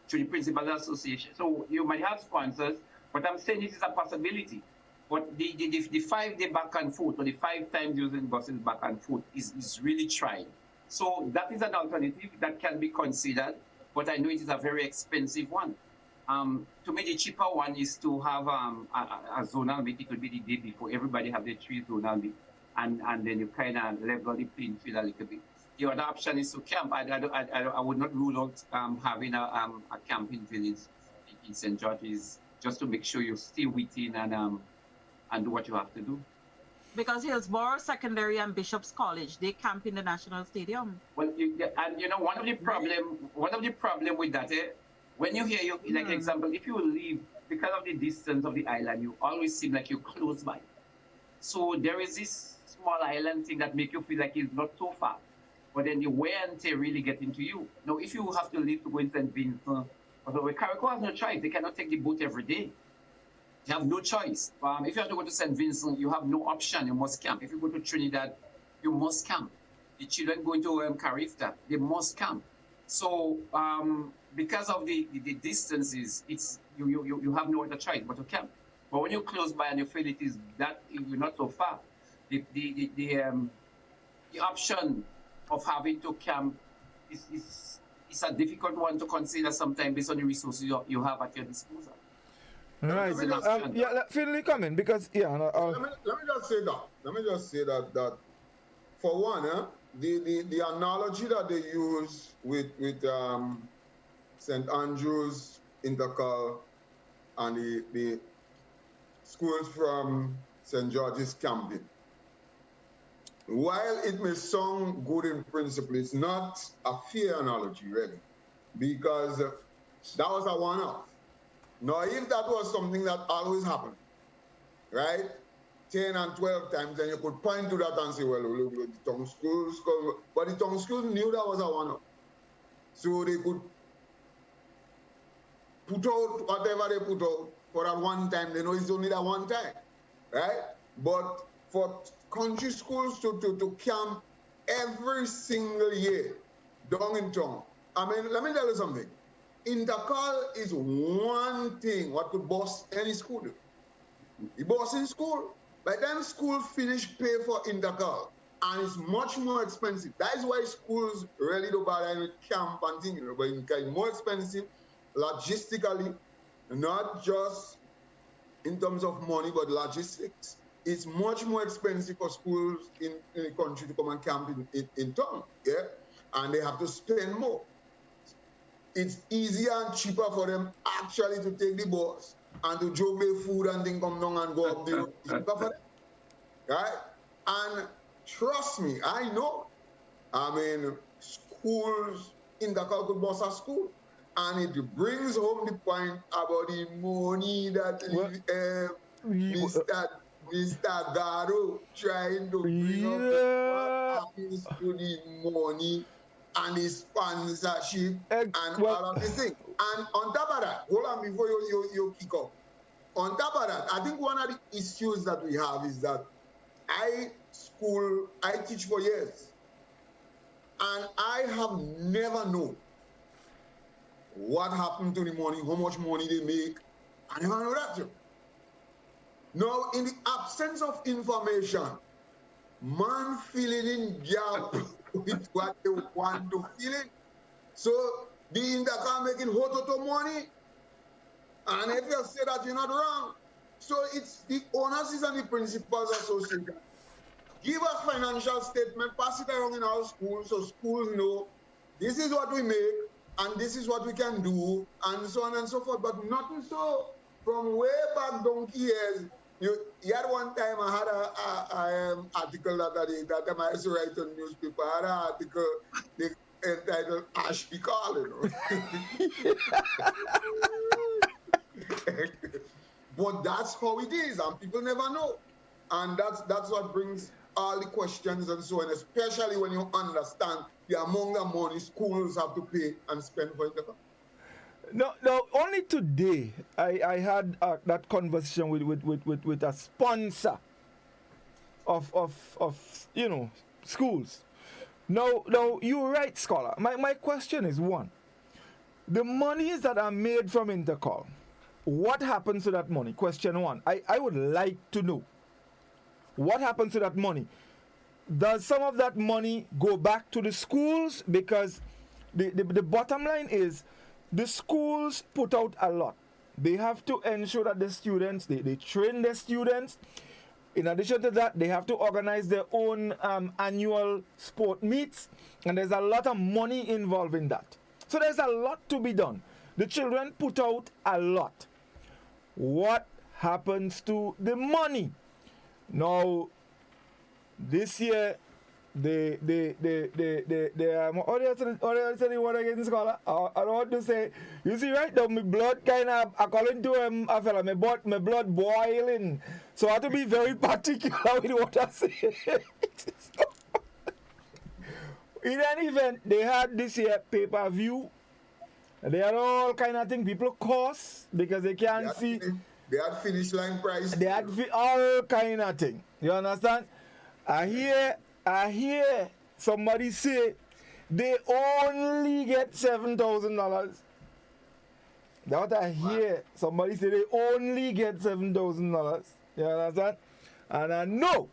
S3: To the Principal Association. So you might have sponsors, but I'm saying this is a possibility. But the 5-day back and forth, or the 5 times using buses back and forth is really trying. So that is an alternative that can be considered, but I know it is a very expensive one. To me, the cheaper one is to have a zonal meet. It will be the day before. Everybody have their 3 zonal meet, and then you kind of level the playing field a little bit. The other option is to camp. I would not rule out having a camping village in St. George's, just to make sure you stay within and do what you have to do.
S4: Because Hillsborough Secondary and Bishop's College, they camp in the National Stadium.
S3: Well, one of the problem with that, when you hear, like example, if you leave because of the distance of the island, you always seem like you're close by. So there is this small island thing that make you feel like it's not so far. But then the wear and tear really get into you. Now, if you have to leave to go in St. Vincent, although Carriacou has no choice, they cannot take the boat every day. You have no choice. If you have to go to St. Vincent, you have no option. You must camp. If you go to Trinidad, you must camp. The children going to Carifta, they must camp. So because of the distances, it's you have no other choice but to camp. But when you're close by and you feel it is that you're not so far, the option of having to camp is a difficult one to consider sometimes based on the resources you have at your disposal.
S1: Right. Finley, come in because
S2: let me just say that for one, the analogy that they use with St. Andrews, Intercol, and the schools from St. George's camping, while it may sound good in principle, it's not a fair analogy, really, because that was a one-off. Now, if that was something that always happened, right, 10 and 12 times, then you could point to that and say, well, look, the tongue schools, but the tongue schools knew that was a one-off. So they could put out whatever they put out for that one time. They know it's only that one time, right? But for country schools to camp every single year down in town, I mean, let me tell you something. Intercol is one thing what could boss any school. The boss in school. By the time school finish pay for Intercol, and it's much more expensive. That is why schools really do bother with camp and things, but it's more expensive logistically, not just in terms of money, but logistics. It's much more expensive for schools in the country to come and camp in town, yeah? And they have to spend more. It's easier and cheaper for them actually to take the bus and to joke their food and then come down and go up the road. Cheaper for them, right? And trust me, I know. I mean, schools, Intercol could boss a school. And it brings home the point about the money that Mr. Garo trying to bring up what happens to the money and the sponsorship and all of this thing. And on top of that, hold on before you kick off. On top of that, I think one of the issues that we have is that I teach for years, and I have never known what happened to the money, how much money they make. I never know that too. Now, in the absence of information, man filling in gap with what they want to fill in. So the Intercol making hototo money, and if you say that, you're not wrong. So it's the owners and the principals association. Give us financial statement, pass it around in our schools so schools know this is what we make and this is what we can do, and so on and so forth. But nothing so. From way back donkey years, you had one time I had an article that I used to write on newspaper. I had an article entitled Ashby Call, But that's how it is, and people never know. And that's what brings all the questions and so on, especially when you understand the amount of money schools have to pay and spend for it.
S1: No, only today I had that conversation with a sponsor of schools. Now you're right, Scholar. My question is one. The monies that are made from Intercol, what happens to that money? Question one. I would like to know. What happens to that money? Does some of that money go back to the schools? Because the bottom line is the schools put out a lot. They have to ensure that the students, they train their students. In addition to that, they have to organize their own annual sport meets. And there's a lot of money involved in that. So there's a lot to be done. The children put out a lot. What happens to the money? Now, this year, They what do you want again, scholar? I don't want to say, you see right now, my blood kind of, according to a fella, my blood boiling. So I have to be very particular with what I say. In any event, they had this year pay-per-view. They had all kind of things. People cost because they can't see.
S2: They had finish line price.
S1: They had all kind of thing. You understand? I hear somebody say they only get $7,000. That's what I hear. Somebody say they only get $7,000. You understand? And I know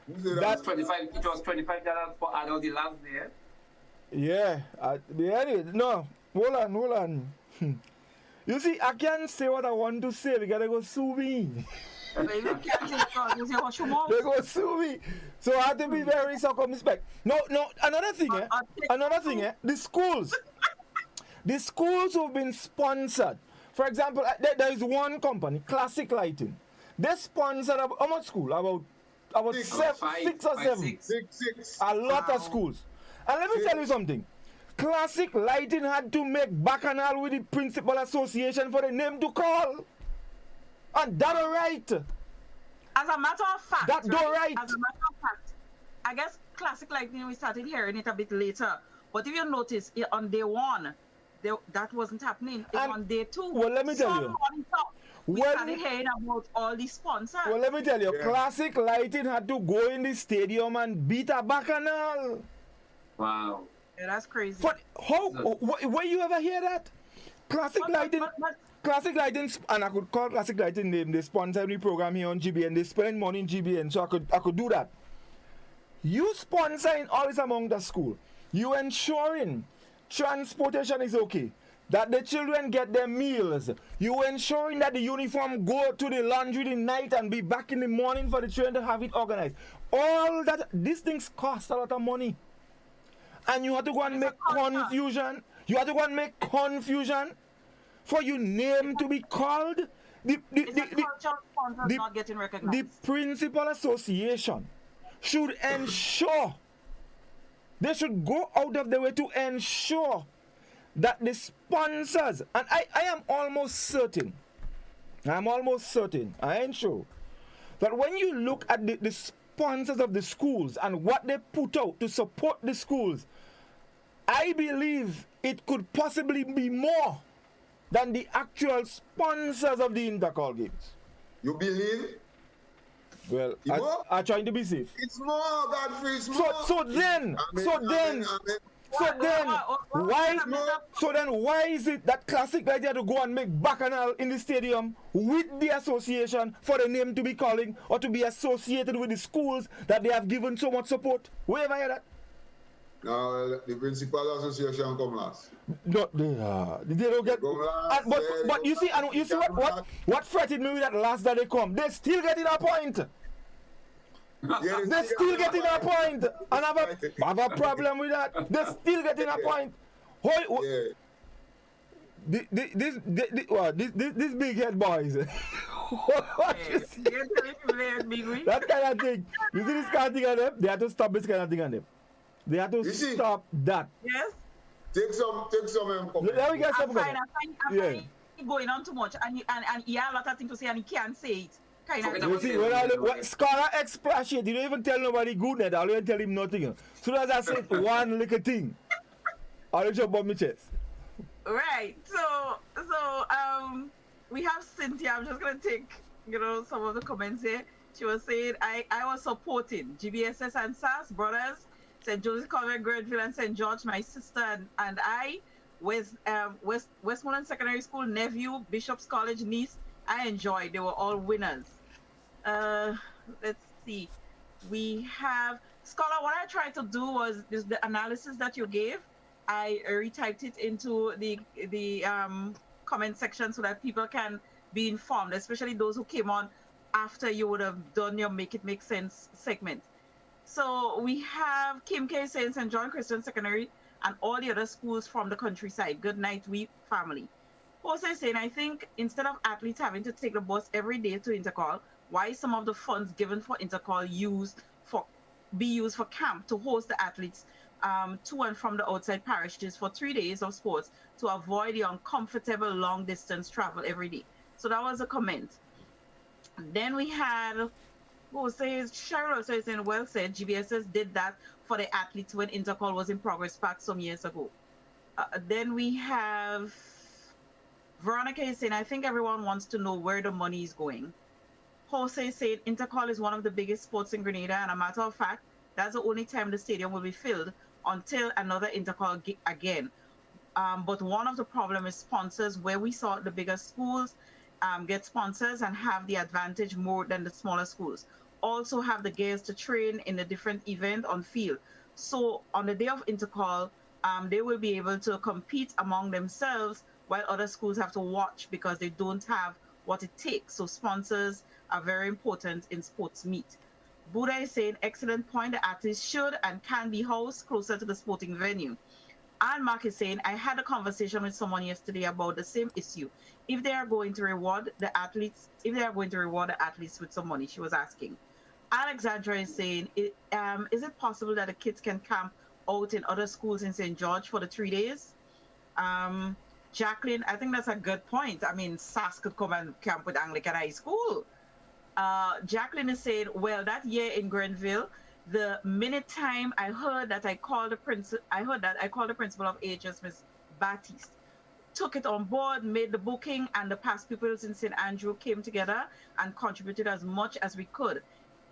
S3: that it was $25 for adult the last day.
S1: Yeah. No. Hold on. You see, I can't say what I want to say because they go sue me. They go sue me. So I have to be very circumspect. No, another thing, the schools. The schools who've been sponsored. For example, there is one company, Classic Lighting. They sponsored how much school? About six or seven.
S2: Six.
S1: A lot of schools. And let me tell you something. Classic Lighting had to make bacchanal with the Principal Association for the name to call. And that all right.
S4: As a matter of fact,
S1: As a matter
S4: of fact, I guess Classic Lighting, we started hearing it a bit later. But if you notice, on day one, that wasn't happening. On day two,
S1: well, let me tell you.
S4: We started hearing about all these sponsors.
S1: Well, let me tell you, Classic Lighting had to go in the stadium and beat a bacchanal.
S3: Wow.
S4: Yeah, that's crazy.
S1: But how? Where you ever hear that? Classic Lighting, and I could call Classic Lighting name. They sponsor the program here on GBN. They spend money in GBN, so I could do that. You sponsoring all this among the school. You ensuring transportation is okay. That the children get their meals. You ensuring that the uniform go to the laundry the night and be back in the morning for the children to have it organized. All that, these things cost a lot of money. And you have to go and make confusion. You have to go and make confusion for your name to be called. The
S4: not getting recognized.
S1: The Principal Association should ensure, they should go out of their way to ensure that the sponsors, and I am almost certain, I ain't sure, that when you look at the sponsors of the schools and what they put out to support the schools, I believe it could possibly be more than the actual sponsors of the Intercol games.
S2: You believe?
S1: Well, I'm trying to be safe.
S2: It's more, Goddfrey, it's more.
S1: So then, why is it that Classic idea to go and make bacchanal in the stadium with the association for the name to be calling or to be associated with the schools that they have given so much support? Where have I heard that?
S2: No, the Principal Association come last.
S1: No, they don't get. But you see what fretted me with that last that they come. They still getting a point. They still getting a point. And I have a problem with that. They still getting a point. This big head boys. What you see? That kind of thing. You see this kind of thing on them? They have to stop this kind of thing on them. They have to stop that.
S4: Yes.
S2: Take some.
S1: Let me get some.
S4: I'm fine. Going on too much, and he has a lot of things to say, and he can't say it.
S1: You see, when Scholar exploit, you don't even tell nobody good net. I don't even tell him nothing. So as I said one little thing, I'll jump on my chest.
S4: Right. So we have Cynthia. I'm just gonna take some of the comments here. She was saying I was supporting GBSS and SAS brothers, St. Joseph Convent, Grenville, and St. George. My sister and I, Westmoreland Secondary School nephew, Bishop's College niece. I enjoyed. They were all winners. Let's see. We have Scholar. What I tried to do was the analysis that you gave. I retyped it into the comment section so that people can be informed, especially those who came on after you would have done your Make It Make Sense segment. So we have Kim K saying St. John Christian Secondary and all the other schools from the countryside. Good night, we family. Also saying, I think instead of athletes having to take the bus every day to Intercol, why some of the funds given for Intercol used for be used for camp to host the athletes to and from the outside parishes for 3 days of sports to avoid the uncomfortable long distance travel every day. So that was a comment. Then we had, Cheryl also saying, well said, GBSS did that for the athletes when Intercol was in progress back some years ago. Then we have Veronica is saying, I think everyone wants to know where the money is going. Jose is saying, Intercol is one of the biggest sports in Grenada, and a matter of fact, that's the only time the stadium will be filled until another Intercol again. But one of the problems is sponsors, where we saw the bigger schools get sponsors and have the advantage more than the smaller schools. Also have the gears to train in a different event on field. So on the day of Intercol, they will be able to compete among themselves while other schools have to watch because they don't have what it takes. So sponsors are very important in sports meet. Buddha is saying, excellent point, the athletes should and can be housed closer to the sporting venue. And Mark is saying, I had a conversation with someone yesterday about the same issue. If they are going to reward the athletes, with some money, she was asking. Alexandra is saying, is it possible that the kids can camp out in other schools in St. George for the 3 days? Jacqueline, I think that's a good point. I mean, SAS could come and camp with Anglican High School. Jacqueline is saying, well, that year in Grenville, the minute time I heard that I called the principal of AHS, Ms. Baptiste, took it on board, made the booking, and the past pupils in St. Andrew came together and contributed as much as we could.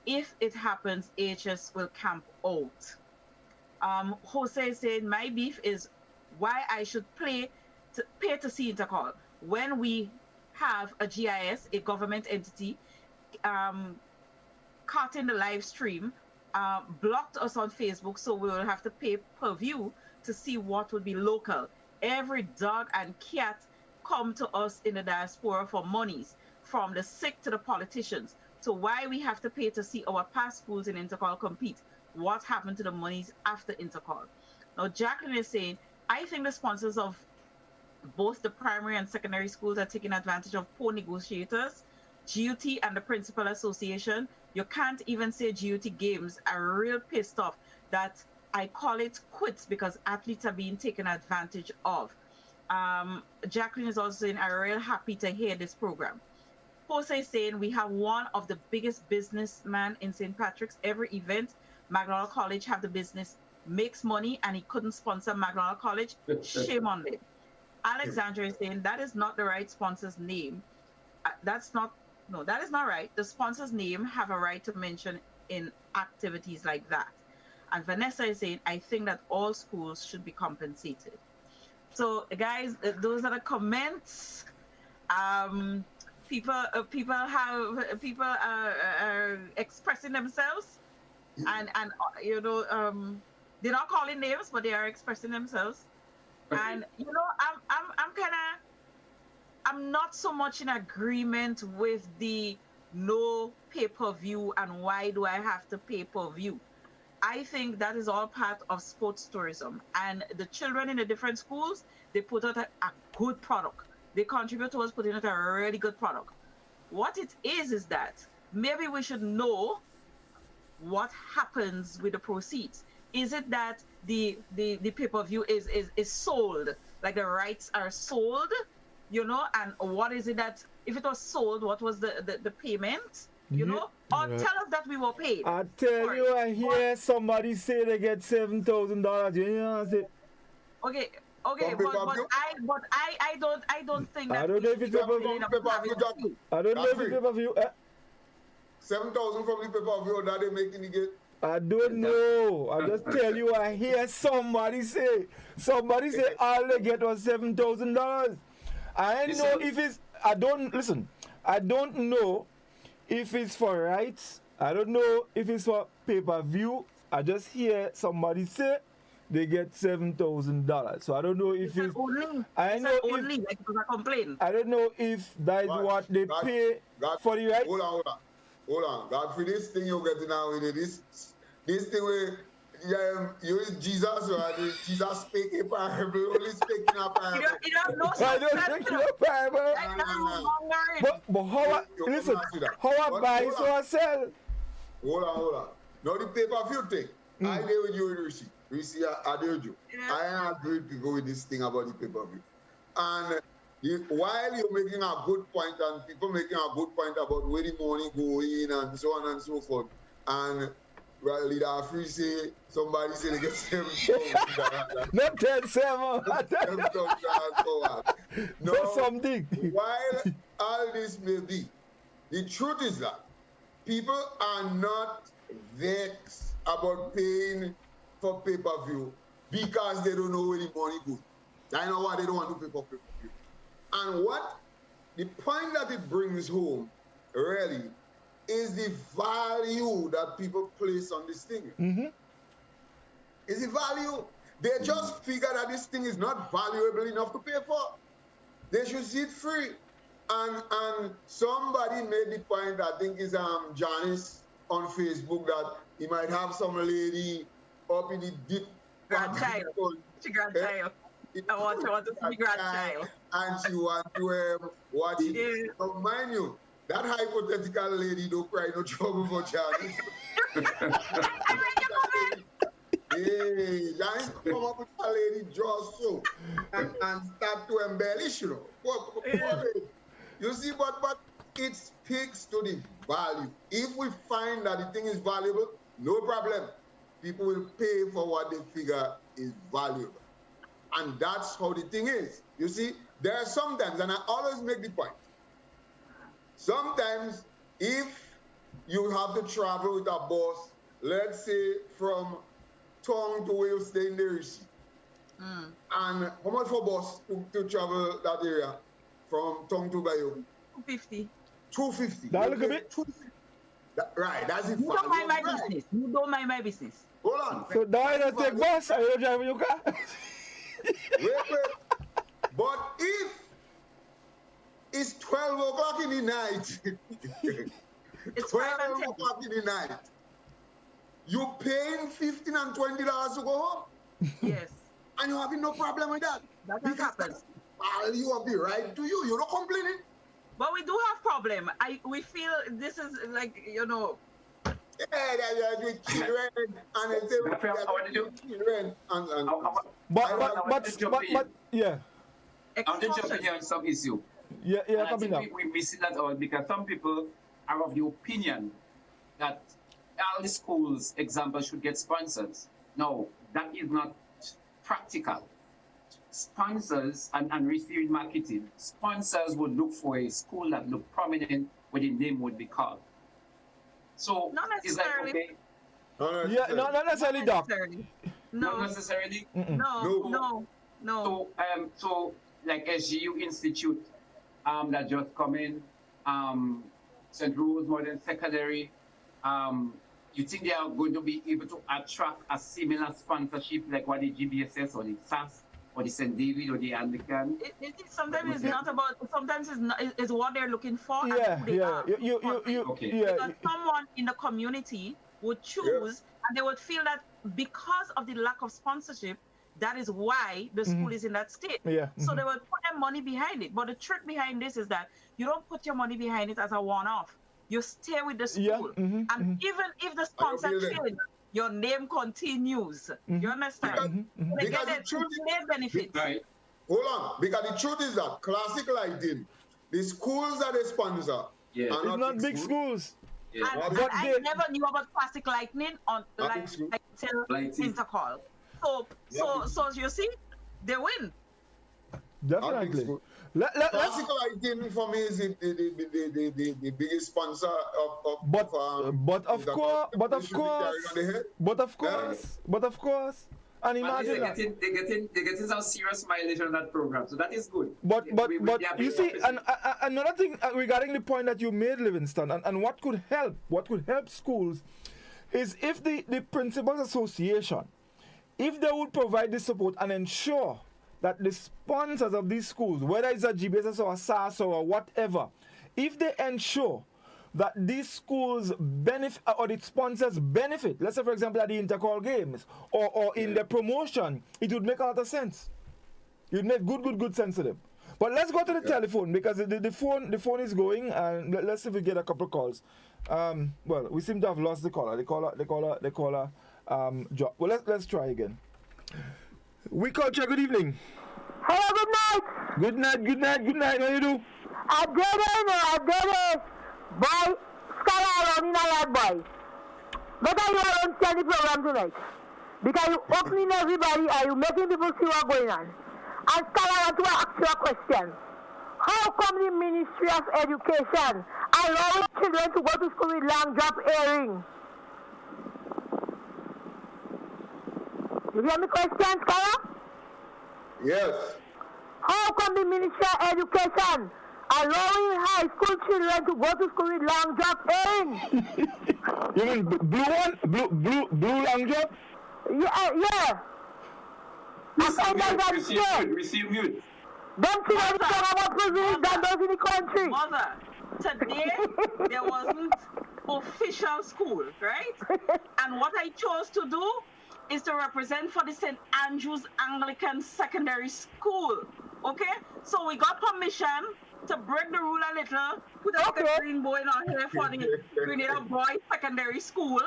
S4: If it happens, AHS will camp out. Jose is saying, my beef is why I should pay to see Intercol when we have a GIS, a government entity, cut in the live stream, blocked us on Facebook, so we will have to pay per view to see what would be local. Every dog and cat come to us in the diaspora for monies, from the sick to the politicians. So why we have to pay to see our past schools in Intercol compete? What happened to the monies after Intercol? Now, Jacqueline is saying, I think the sponsors of both the primary and secondary schools are taking advantage of poor negotiators. GUT and the Principal Association, you can't even say GUT games are real pissed off that I call it quits because athletes are being taken advantage of. Jacqueline is also saying, I'm real happy to hear this program. Jose is saying, we have one of the biggest businessmen in St. Patrick's. Every event, McDonald College have the business, makes money, and he couldn't sponsor McDonald College. Shame on them. Alexandra is saying, that is not the right sponsor's name. That is not right. The sponsor's name have a right to mention in activities like that. And Vanessa is saying, I think that all schools should be compensated. So guys, those are the comments. People are expressing themselves, and you know, they're not calling names, but they are expressing themselves. And you know, I'm not so much in agreement with the no pay-per-view and why do I have to pay-per-view. I think that is all part of sports tourism, and the children in the different schools, they put out a good product. They contribute towards putting out a really good product. What it is that maybe we should know what happens with the proceeds. Is it that the pay-per-view is sold, like the rights are sold, you know, and what is it that, if it was sold, what was the payment, you know, or tell us that we were paid.
S1: I tell you, I hear somebody say they get $7,000, you know,
S4: okay, but I don't think that.
S1: I don't know if it's pay-per-view. I don't know if it's pay-per-view.
S2: 7,000 from the pay-per-view that they making the get.
S1: I don't know. I just tell you, I hear somebody say all they get was $7,000. I know if it's. I don't know if it's for rights. I don't know if it's for pay-per-view. I just hear somebody say they get $7,000. So I don't know if it's. I know if. I don't know if that is what they pay for the rights.
S2: Hold on. Goddfrey, this thing you're getting now with this thing where you Jesus or Jesus speak a parable, only speaking a parable.
S4: You don't know
S1: I don't think you're a parable. But how I buy so I sell?
S2: Hold on. Now the pay-per-view thing. I deal with you, Reece. Reece, I deal with you.
S4: Yeah.
S2: I agree with people with this thing about the pay-per-view. And while you're making a good point, and people making a good point about where the money going and so on and so forth, and well, leader free say somebody say they get 7,000.
S1: Not 10,700.
S2: No,
S1: For something.
S2: While all this may be, the truth is that people are not vexed about paying for pay-per-view because they don't know where the money goes. I know why they don't want to pay for pay-per-view. And what the point that it brings home really is the value that people place on this thing. Is the value. They just figure that this thing is not valuable enough to pay for. They should see it free. And somebody made the point, I think is Janice on Facebook, that he might have some lady up in the deep
S4: grandchild. She grandchild. I want to see grandchild.
S2: And she want to watch it.
S4: Yeah.
S2: So mind you, that hypothetical lady don't cry no trouble for Janice. Hey, Janice come up with a lady just so and start to embellish, you know. You see, but it speaks to the value. If we find that the thing is valuable, no problem. People will pay for what they figure is valuable. And that's how the thing is. You see, there are sometimes, and I always make the point, sometimes if you have to travel with a bus, let's say from Tong to where you stay in the Reece, and how much for bus to travel that area from Tong to Bayou?
S4: 250.
S2: 250.
S1: That look a bit.
S2: Right, that's it.
S4: You don't mind my business. You don't mind my business.
S2: Hold on.
S1: So now you take bus and you driving your car?
S2: Wait. But if it's 12 o'clock in the night,
S4: it's
S2: 12 o'clock in the night, you paying $15 and $20 to go home?
S4: Yes.
S2: And you're having no problem with that?
S4: That has happened.
S2: Value of the right to you. You're not complaining.
S4: But we do have problem. We feel this is like, you know.
S2: Yeah, with children and they say children
S1: but yeah.
S3: I want to jump in here on some issue.
S1: Yeah,
S3: I think we miss that out because some people are of the opinion that all the schools, example, should get sponsors. No, that is not practical. Sponsors and receiving marketing, sponsors would look for a school that look prominent where the name would be called. So
S4: not necessarily.
S3: It's like, okay.
S1: Yeah, not necessarily, Doc.
S4: No.
S3: Not necessarily?
S4: No.
S3: So like SGU Institute that just come in, St. Rose Modern Secondary, you think they are going to be able to attract a similar sponsorship like what the GBSS or the SAS or the St. David or the Anglican?
S4: Sometimes it's not about, sometimes it's what they're looking for.
S1: Yeah,
S4: and who they are. Because someone in the community would choose and they would feel that because of the lack of sponsorship, that is why the school is in that state. So they would put their money behind it. But the trick behind this is that you don't put your money behind it as a one-off. You stay with the school. And even if the sponsor changes, your name continues. You understand? They get their benefits.
S2: Right. Hold on. Because the truth is that classical lighting, the schools that they sponsor are not big schools.
S4: And I never knew about classic lightning until Intercol. So you see, they win.
S1: Definitely.
S2: Classical lighting for me is the biggest sponsor of
S1: but of course, and imagine
S3: they're getting some serious mileage on that program, so that is good.
S1: But you see, another thing regarding the point that you made, Livingston, and what could help schools is if the Principals Association, if they would provide the support and ensure that the sponsors of these schools, whether it's a GBSS or a SAS or whatever, if they ensure that these schools benefit or the sponsors benefit, let's say for example at the Intercol games or in the promotion, it would make a lot of sense. It would make good sense to them. But let's go to the telephone because the phone is going, and let's see if we get a couple of calls. Well, we seem to have lost the caller. The caller dropped. Well, let's try again. We Culture, good evening.
S18: Hello, good night.
S1: Good night. How you do?
S18: I did it. Boy, scholar around in a lot, boy. But I don't understand the program tonight. Because you opening everybody and you making people see what's going on. And scholar, I want to ask you a question. How come the Ministry of Education allowing children to go to school with long drop earrings? You hear me question, scholar?
S2: Yes.
S18: How come the Ministry of Education allowing high school children to go to school with long drop earrings?
S1: You mean blue one? Blue long drop?
S18: Yeah.
S3: Receive mute.
S18: Don't see any about prisons that does in the country.
S4: Mother, today there wasn't official school, right? And what I chose to do is to represent for the St. Andrew's Anglican Secondary School. Okay? So we got permission to break the rule a little, put a green boy in our hair for the Grenada Boys Secondary School.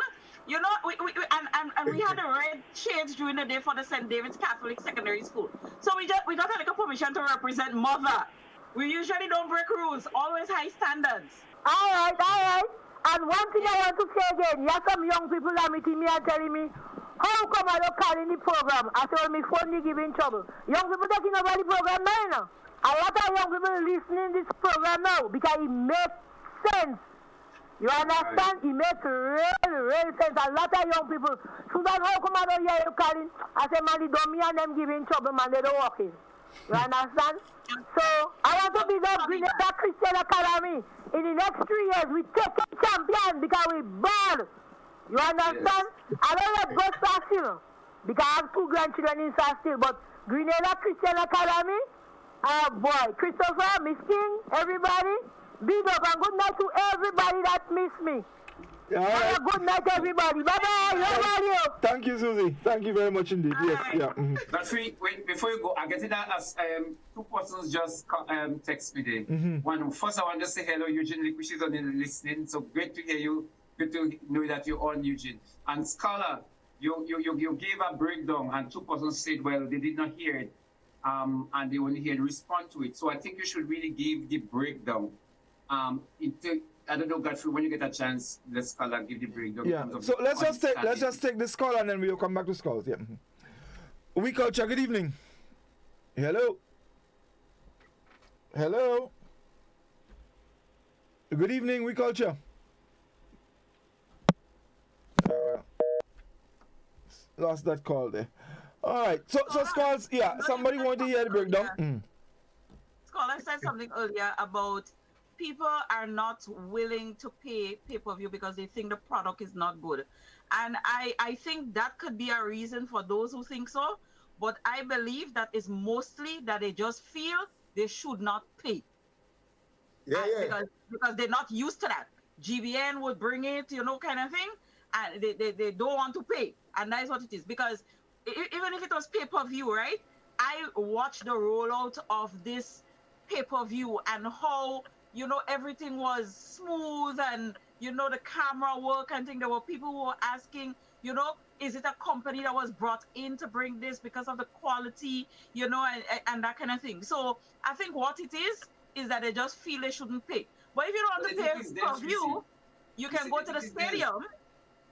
S4: You know, and we had a red shades during the day for the St. David's Catholic Secondary School. So we got a little permission to represent Mother. We usually don't break rules, always high standards.
S18: All right. And one thing I want to say again, you have some young people that meeting me and telling me, how come I don't call in the program? I told me phone me giving trouble. Young people taking over the program now, you know. A lot of young people listening to this program now because it makes sense. You understand? It makes real sense. A lot of young people. Sometimes how come I don't hear you calling? I say, man, they don't me and them giving trouble, man, they don't walk in. You understand? So I want to be the Grenada Christian Academy. In the next 3 years, we take a champion because we ball. You understand? Yes. I don't let go Sarsfield because I have 2 grandchildren in Sarsfield, but Grenada Christian Academy, boy, Christopher, Miss King, everybody, big up and good night to everybody that missed me.
S1: All right.
S18: Good night, everybody. Bye-bye.
S1: Thank you, Susie. Thank you very much indeed. Yes, yeah. Mm-hmm.
S3: But wait, before you go, I get it as 2 persons just text me there.
S1: Mm-hmm.
S3: One, first I want to say hello, Eugene, which is on the listening. So great to hear you. Good to know that you're on, Eugene. And Scholar, you gave a breakdown, and 2 persons said, well, they did not hear it, and they only heard respond to it. So I think you should really give the breakdown. I don't know, Goddfrey, when you get a chance, let Scholar give the breakdown.
S1: Yeah. So let's just take the Scholar and then we'll come back to Scholars. Yeah. We Culture, good evening. Hello. Good evening, We Culture. Lost that call there. All right. So Scholars, yeah, somebody want to hear the breakdown.
S4: Scholar said something earlier about people are not willing to pay pay-per-view because they think the product is not good. And I think that could be a reason for those who think so. But I believe that is mostly that they just feel they should not pay.
S2: Yeah.
S4: Because they're not used to that. GBN would bring it, kind of thing. And they don't want to pay. And that is what it is. Because even if it was pay-per-view, right? I watched the rollout of this pay-per-view and how, everything was smooth and, the camera work and things. There were people who were asking, is it a company that was brought in to bring this because of the quality, and that kind of thing. So I think what it is that they just feel they shouldn't pay. But if you don't want to pay per view, you can go to the stadium.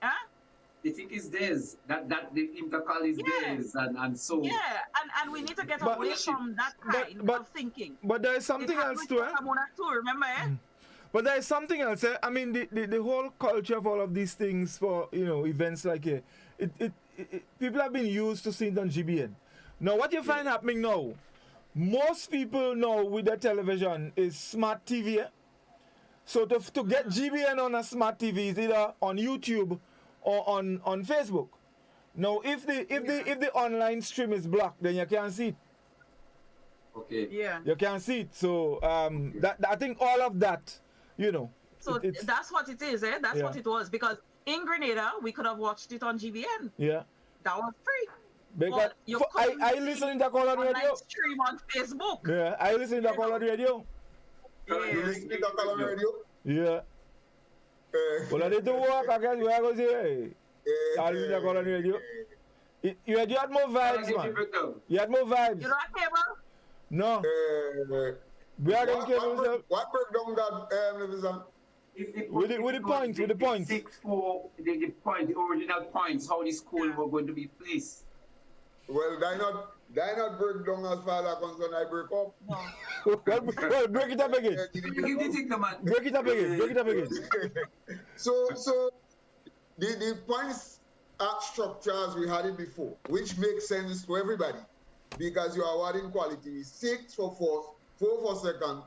S4: Huh?
S3: They think it's theirs, that the Intercol is theirs, and so...
S4: Yeah, and we need to get away from that kind of thinking.
S1: But there is something else too,
S4: remember,
S1: But there is something else, I mean, the whole culture of all of these things for, events like people have been used to seeing it on GBN. Now, what you find happening now, most people now with their television is smart TV. So to get GBN on a smart TV is either on YouTube or on Facebook. Now, if the online stream is blocked, then you can't see it.
S3: Okay.
S4: Yeah.
S1: You can't see it. So I think all of that,
S4: So that's what it is, That's what it was. Because in Grenada, we could have watched it on GBN.
S1: Yeah.
S4: That was free.
S1: Because I listening to call on radio.
S4: Stream on Facebook.
S1: Yeah, I listening to call on radio.
S2: You listen to call on radio?
S1: Yeah. Well, I need to work. I guess we are going to say, I listen to call on radio. You had more vibes, man. You had more vibes.
S4: You don't have cable?
S1: No. We are going to cable.
S2: What breakdown that, Livingston?
S1: With the points, with the points.
S3: 6-4, the point, the original points, how the school were going to be placed.
S2: Well, they not break down as far as I'm concerned, I break up.
S1: well, break it up again. Break it up again. Break it up again.
S2: So the points structures we had it before, which makes sense to everybody, because you are awarding quality 6 for first, 4 for second,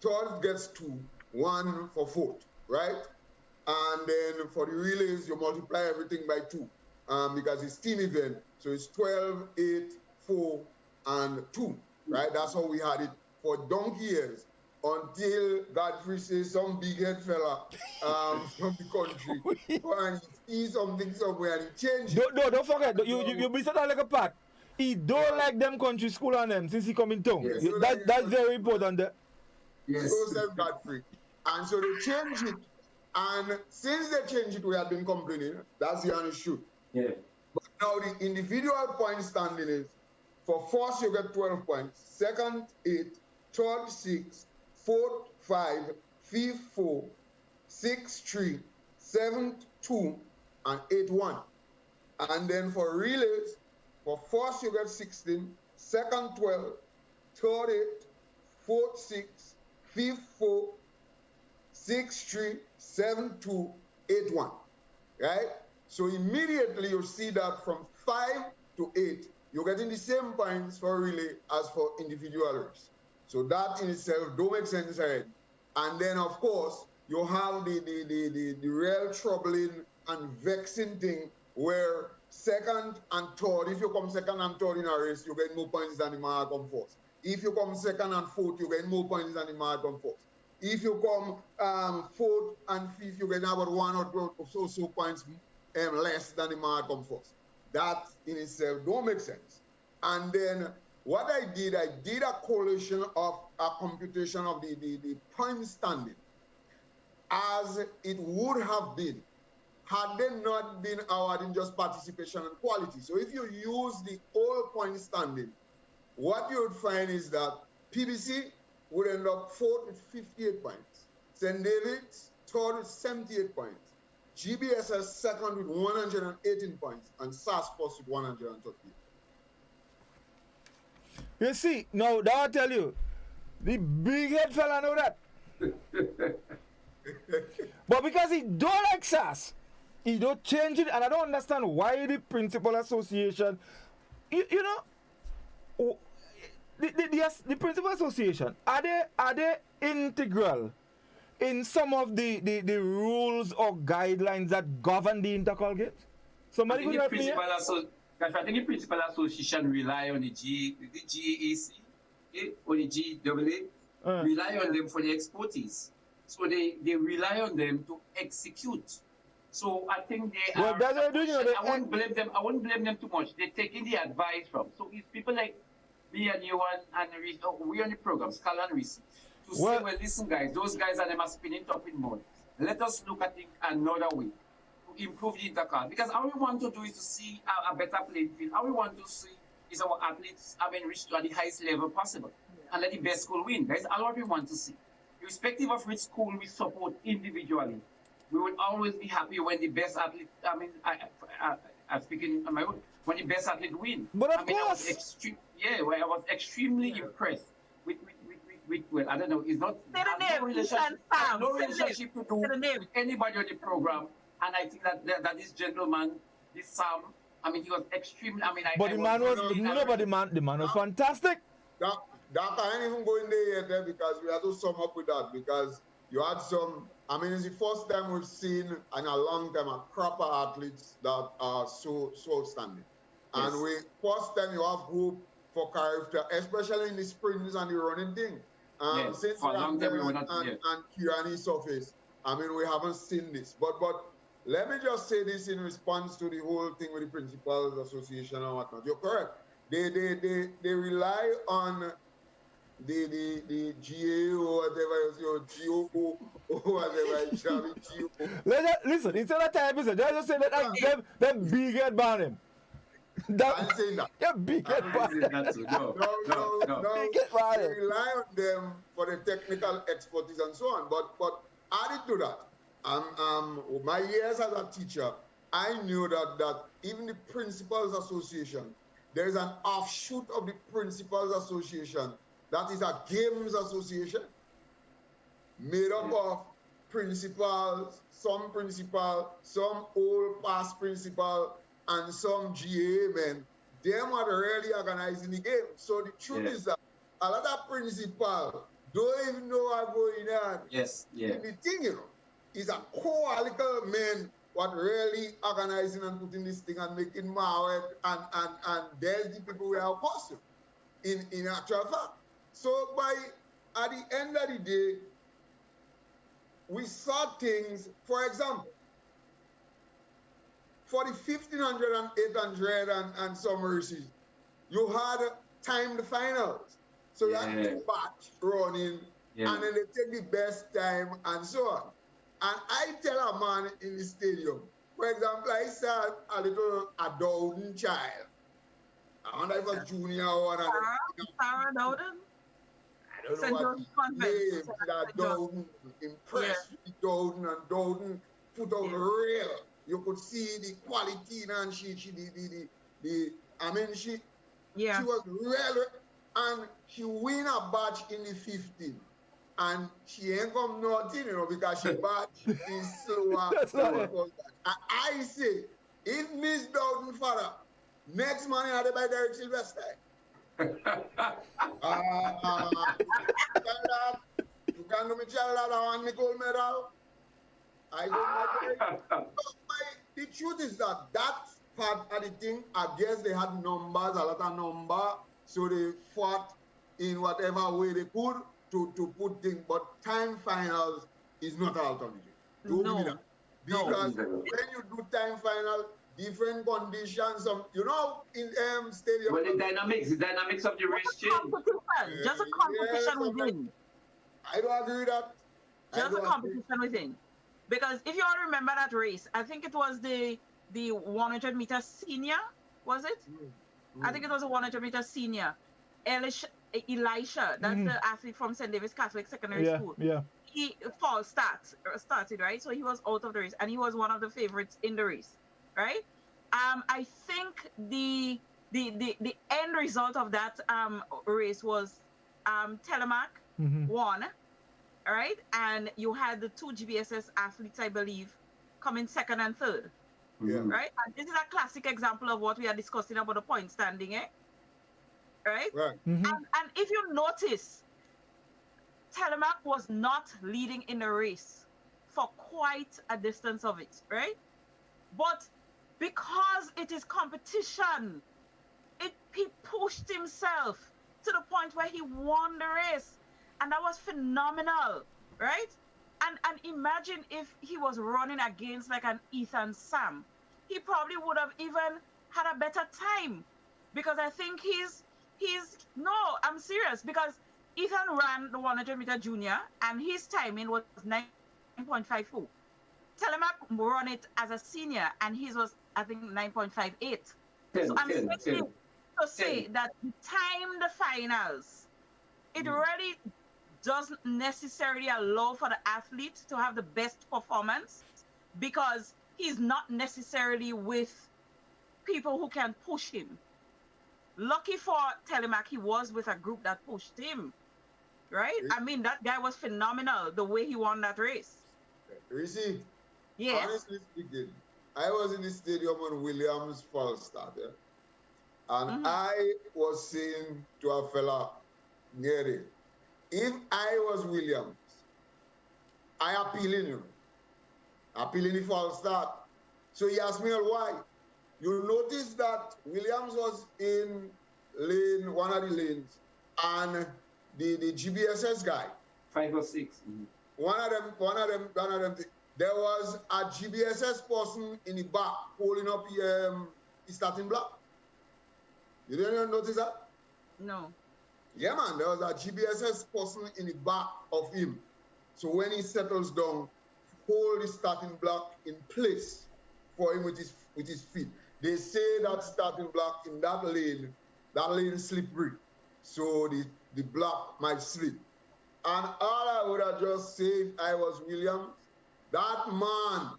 S2: third gets 2, 1 for fourth, right? And then for the relays, you multiply everything by 2, because it's team event. So it's 12, 8, 4, and 2, right? That's how we had it for donkey years, until Goddfrey says some big head fella from the country and he see something somewhere and he changed it.
S1: Don't forget, you be set like a part. He don't like them country school on them since he come in town.
S2: Yes.
S1: That's very important.
S2: Yes. So said Goddfrey. And so they changed it. And since they changed it, we have been complaining. That's the honest truth.
S3: Yeah.
S2: But now the individual point standing is, for first you get 12 points, second 8, third 6, fourth 5, fifth 4, sixth 3, seventh 2, and 8 1. And then for relays, for first you get 16, second 12, third 8, fourth 6, fifth 4, sixth 3, seventh 2, 8 1. Right? So immediately you see that from 5 to 8, you're getting the same points for relay as for individual race. So that in itself don't make sense already. And then of course you have the real troubling and vexing thing where second and third, if you come second and third in a race, you get more points than the man come first. If you come second and fourth, you get more points than the man come first. If you come fourth and fifth, you get about 1 or 2 or so points less than the man come first. That in itself don't make sense. And then what I did a collation of a computation of the point standing as it would have been had they not been awarding just participation and quality. So if you use the all point standing, what you would find is that PBC would end up fourth with 58 points, St. David's third with 78 points, GBSS second with 118 points, and SAS first with 138.
S1: You see, now that I tell you, the big head fella know that. But because he don't like SAS, he don't change it, and I don't understand why the Principal Association, you know, the Principal Association, are they integral in some of the rules or guidelines that govern the Intercol games? Somebody could help me.
S3: I think the Principal Association rely on the GEC, or the GAA, rely on them for the exportees. So they rely on them to execute. So I think they are.
S1: That's what doing,
S3: I won't blame them. I won't blame them too much. They're taking the advice from. So it's people like me and you and Reece, we on the program, Scala and Reece, to say, well, listen, guys, those guys are them are spinning top in mud. Let us look at it another way to improve the Intercol. Because all we want to do is to see a better playing field. All we want to see is our athletes having reached to the highest level possible and let the best school win. That's all we want to see. Irrespective of which school we support individually, we will always be happy when the best athlete, I'm speaking on my own, when the best athlete win.
S1: But of course.
S3: I was extremely impressed with, well, I don't know, it's not, no relationship to do with anybody on the program. And I think that this gentleman, this Sam, I mean, he was extremely,
S1: But the man was fantastic.
S2: That I ain't even going there yet because we have to sum up with that, because you had some, it's the first time we've seen in a long time a proper athletes that are so outstanding. Yes. And first time you have hope for character, especially in the sprints and the running thing.
S3: Yes.
S2: Since
S3: for a long time we were not
S2: and Kirani surface, we haven't seen this. But let me just say this in response to the whole thing with the Principals Association and whatnot. You're correct. They rely on the GA or whatever, your GO or whatever, GO.
S1: Listen, instead of time, listen, just say that them big head ban him.
S2: I'm saying that.
S1: Yeah, big head ban him.
S2: No. They rely on them for the technical expertise and so on. But added to that, my years as a teacher, I knew that even the Principals Association, there is an offshoot of the Principals Association that is a games association made up of principals, some old past principal, and some GA men. Them are really organizing the game. So the truth is that a lot of principals don't even know what's going on.
S3: Yes, yeah.
S2: The thing, is a core little men what really organizing and putting this thing and making market and there's the people we are possible in actual fact. So at the end of the day, we saw things, for example, for the 1500 and 800 and some races, you had timed finals. So you had to batch running, and then they take the best time and so on. And I tell a man in the stadium, for example, I saw a Dowden child. I wonder if it was junior or another.
S4: Sarah Dowden?
S2: I don't know what name that Dowden, impressed with Dowden, and Dowden put out real. You could see the quality and she was real, and she win a badge in the 15. And she ain't come nothing, because she badge is slower. I say, if Miss Dowden father, next money I buy Derek Sylvester. You can do me child that I want the gold medal. I don't know. The truth is that part of the thing, I guess they had numbers, a lot of number, so they fought in whatever way they could to put things, but time finals is not an alternative. Because when you do time final, different conditions, in stadium.
S3: But the dynamics of the race change.
S4: Just a competition within.
S2: I don't agree with that.
S4: Just a competition within. Because if you all remember that race, I think it was the 100 meter senior, was it? I think it was a 100 meter senior. Elisha, that's the athlete from St. David's Catholic Secondary School.
S1: Yeah.
S4: He started, right? So he was out of the race, and he was one of the favorites in the race, right? I think the end result of that race was Telemac won, all right? And you had the two GBSS athletes, I believe, coming second and third, right? And this is a classic example of what we are discussing about the point standing, right? And if you notice, Telemac was not leading in the race for quite a distance of it, right? But because it is competition, he pushed himself to the point where he won the race, and that was phenomenal, right? And imagine if he was running against like an Ethan Sam, he probably would have even had a better time, because I think I'm serious, because Ethan ran the 100 meter junior and his timing was 9.54. Telemac ran it as a senior and his was, I think, 9.58. So I'm saying to say that the time the finals, it really doesn't necessarily allow for the athlete to have the best performance, because he's not necessarily with people who can push him. Lucky for Telemac, he was with a group that pushed him, right? I mean, that guy was phenomenal, the way he won that race.
S2: Reece,
S4: yes.
S2: Honestly speaking, I was in the stadium when Williams first started, and I was saying to a fella near it, if I was Williams, I appealing the false start. So he asked me why. You notice that Williams was in one of the lanes, and the GBSS guy,
S3: 5 or 6.
S2: One of them, there was a GBSS person in the back holding up the starting block. You didn't notice that?
S4: No.
S2: Yeah, man, there was a GBSS person in the back of him. So when he settles down, hold the starting block in place for him with his feet. They say that starting block in that lane slippery. So the block might slip. And all I would have just said if I was Williams, that man,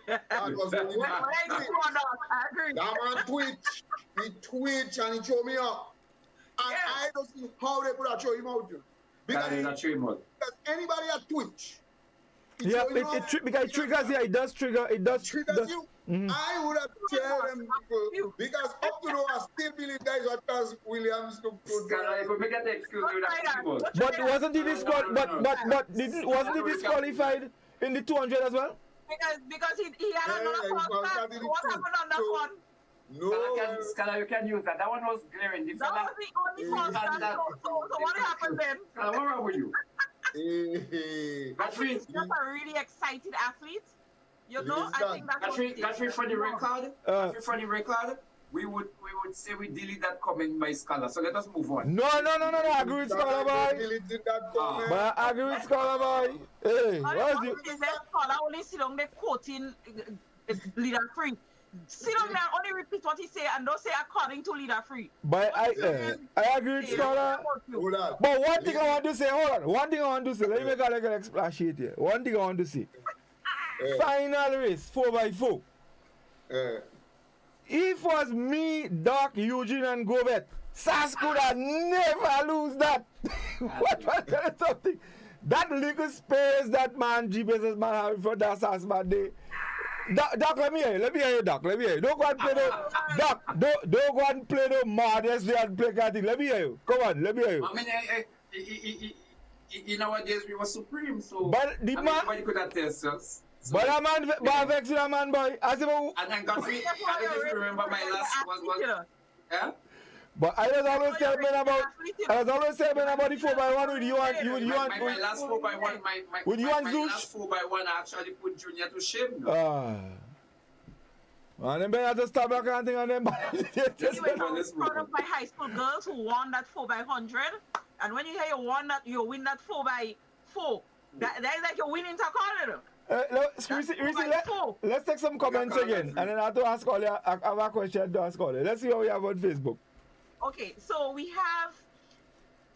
S2: that was Williams. That man twitch. He twitch and he throw me up. And I don't see how they could have thrown him out. Because anybody at Twitch.
S1: Yeah, because it triggers, yeah, it does trigger. It does trigger
S2: you. I would have tell them people because up to now I still believe that is what caused Williams to
S1: But wasn't he disqualified? Wasn't he disqualified in the 200 as well?
S4: Because he had another one. What happened on that one?
S2: No,
S3: Scala, you can use that. That one was glaring.
S4: That was the only one. So what happened then?
S3: What wrong with you?
S4: He's just a really excited athlete. You know, I think that's
S3: Goddfrey, for the record, we would say we delete that comment by Scala. So let us move on.
S1: No. I agree with Scala boy. But I agree with Scala boy. Hey, what is it?
S4: Scala only sit down there quoting leader free. Sit down there and only repeat what he say and don't say according to leader free.
S1: But I agree with Scala. But one thing I want to say, hold on. One thing I want to say, let me make a little explanation here. One thing I want to say. Final race 4x4. If it was me, Doc, Eugene, and Gobet, Sass could have never lose that. What was something? That little space that man, GBSS man, have for that Sass man day. Doc, let me hear you, Doc. Let me hear you. Don't go and play the Doc. Don't go and play the modest and play that thing. Let me hear you. Come on, let me hear you.
S3: I mean, in our days we were supreme, so
S1: but the man,
S3: nobody could attest us. So
S1: but a man, but vex with a man boy. As if
S3: and then Goddfrey, I don't know if you remember my last was yeah.
S1: But I was always telling about the 4x1 with you and
S3: my last 4x1,
S1: with you and Zush.
S3: Last 4x1 I actually put Junior to shame.
S1: And then I just stop back and think on them.
S4: Anyway, I was proud of my high school girls who won that 4x100. And when you hear you win that 4x4, that is like you're winning Intercol.
S1: Let's take some comments again, and then I have to ask all you. I have a question to ask all you. Let's see how we have on Facebook.
S4: Okay, so we have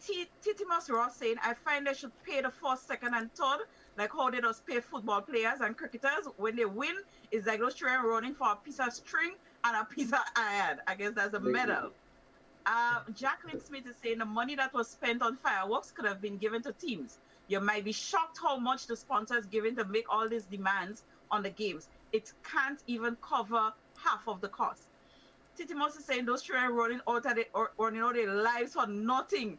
S4: Titimus Ross saying, I find they should pay the first, second, and third, like how they just pay football players and cricketers. When they win, it's like those children running for a piece of string and a piece of iron. I guess that's a medal. Jacqueline Smith is saying the money that was spent on fireworks could have been given to teams. You might be shocked how much the sponsors given to make all these demands on the games. It can't even cover half of the cost. Titimus is saying those children running out their lives for nothing.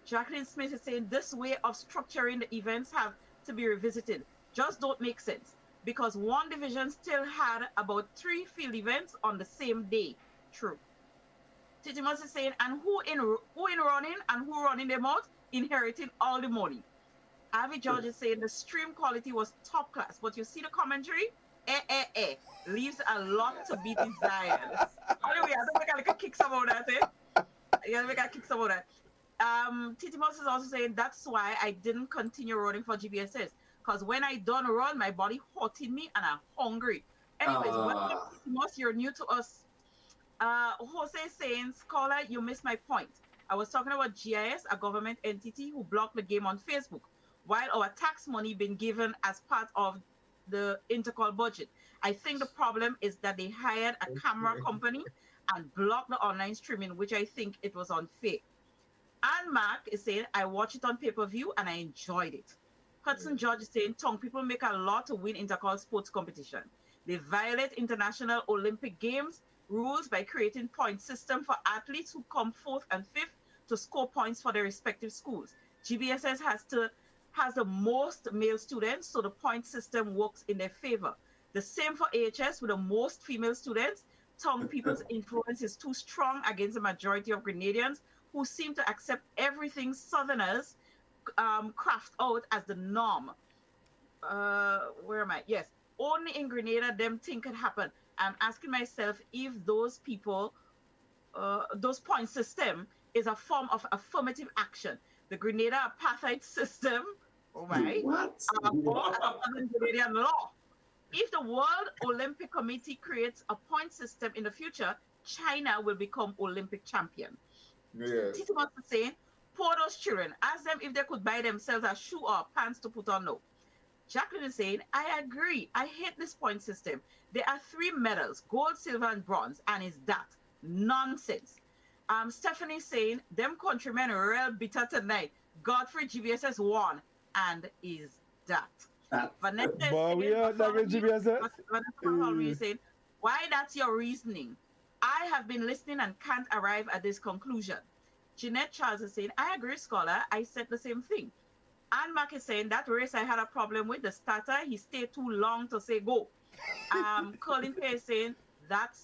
S4: Jacqueline Smith is saying this way of structuring the events have to be revisited. Just don't make sense because one division still had about 3 field events on the same day. True. Titimus is saying, and who in running and who running them out? Inheriting all the money. Avi George is saying the stream quality was top class, but you see the commentary? Leaves a lot to be desired. Anyway, I think I can kick some of that, Yeah, we can kick some of that. Titimus is also saying that's why I didn't continue running for GBSS. Because when I done run, my body hurting me and I'm hungry. Anyways, welcome Titimus, you're new to us. Jose is saying, Scholar, you missed my point. I was talking about GIS, a government entity who blocked the game on Facebook, while our tax money been given as part of the Intercol budget. I think the problem is that they hired a camera company and blocked the online streaming, which I think it was unfair. And Mark is saying, I watched it on pay-per-view and I enjoyed it. Hudson George is saying, Tongue people make a lot to win Intercol sports competition. They violate international Olympic Games rules by creating point system for athletes who come 4th and 5th to score points for their respective schools. GBSS has the most male students, so the point system works in their favor. The same for AHS with the most female students. Tongue people's influence is too strong against the majority of Grenadians who seem to accept everything Southerners craft out as the norm. where am I? Yes, only in Grenada them thing could happen. I'm asking myself if those people, those point system is a form of affirmative action. The Grenada apartheid system, oh my,
S3: What?
S4: or a Southern Grenadian law. If the World Olympic Committee creates a point system in the future, China will become Olympic champion.
S2: Yes.
S4: Tito was saying, poor those children. Ask them if they could buy themselves a shoe or pants to put on. No. Jacqueline is saying, I agree. I hate this point system. There are 3 medals, gold, silver, and bronze, and is that nonsense? Stephanie saying, them countrymen are real bitter tonight. Goddfrey GBSS won, and is that? Vanessa is saying, why that's your reasoning? I have been listening and can't arrive at this conclusion. Jeanette Charles is saying, I agree, scholar. I said the same thing. Anne Mack is saying, that race I had a problem with. The starter, he stayed too long to say go. Colin Pay is saying, that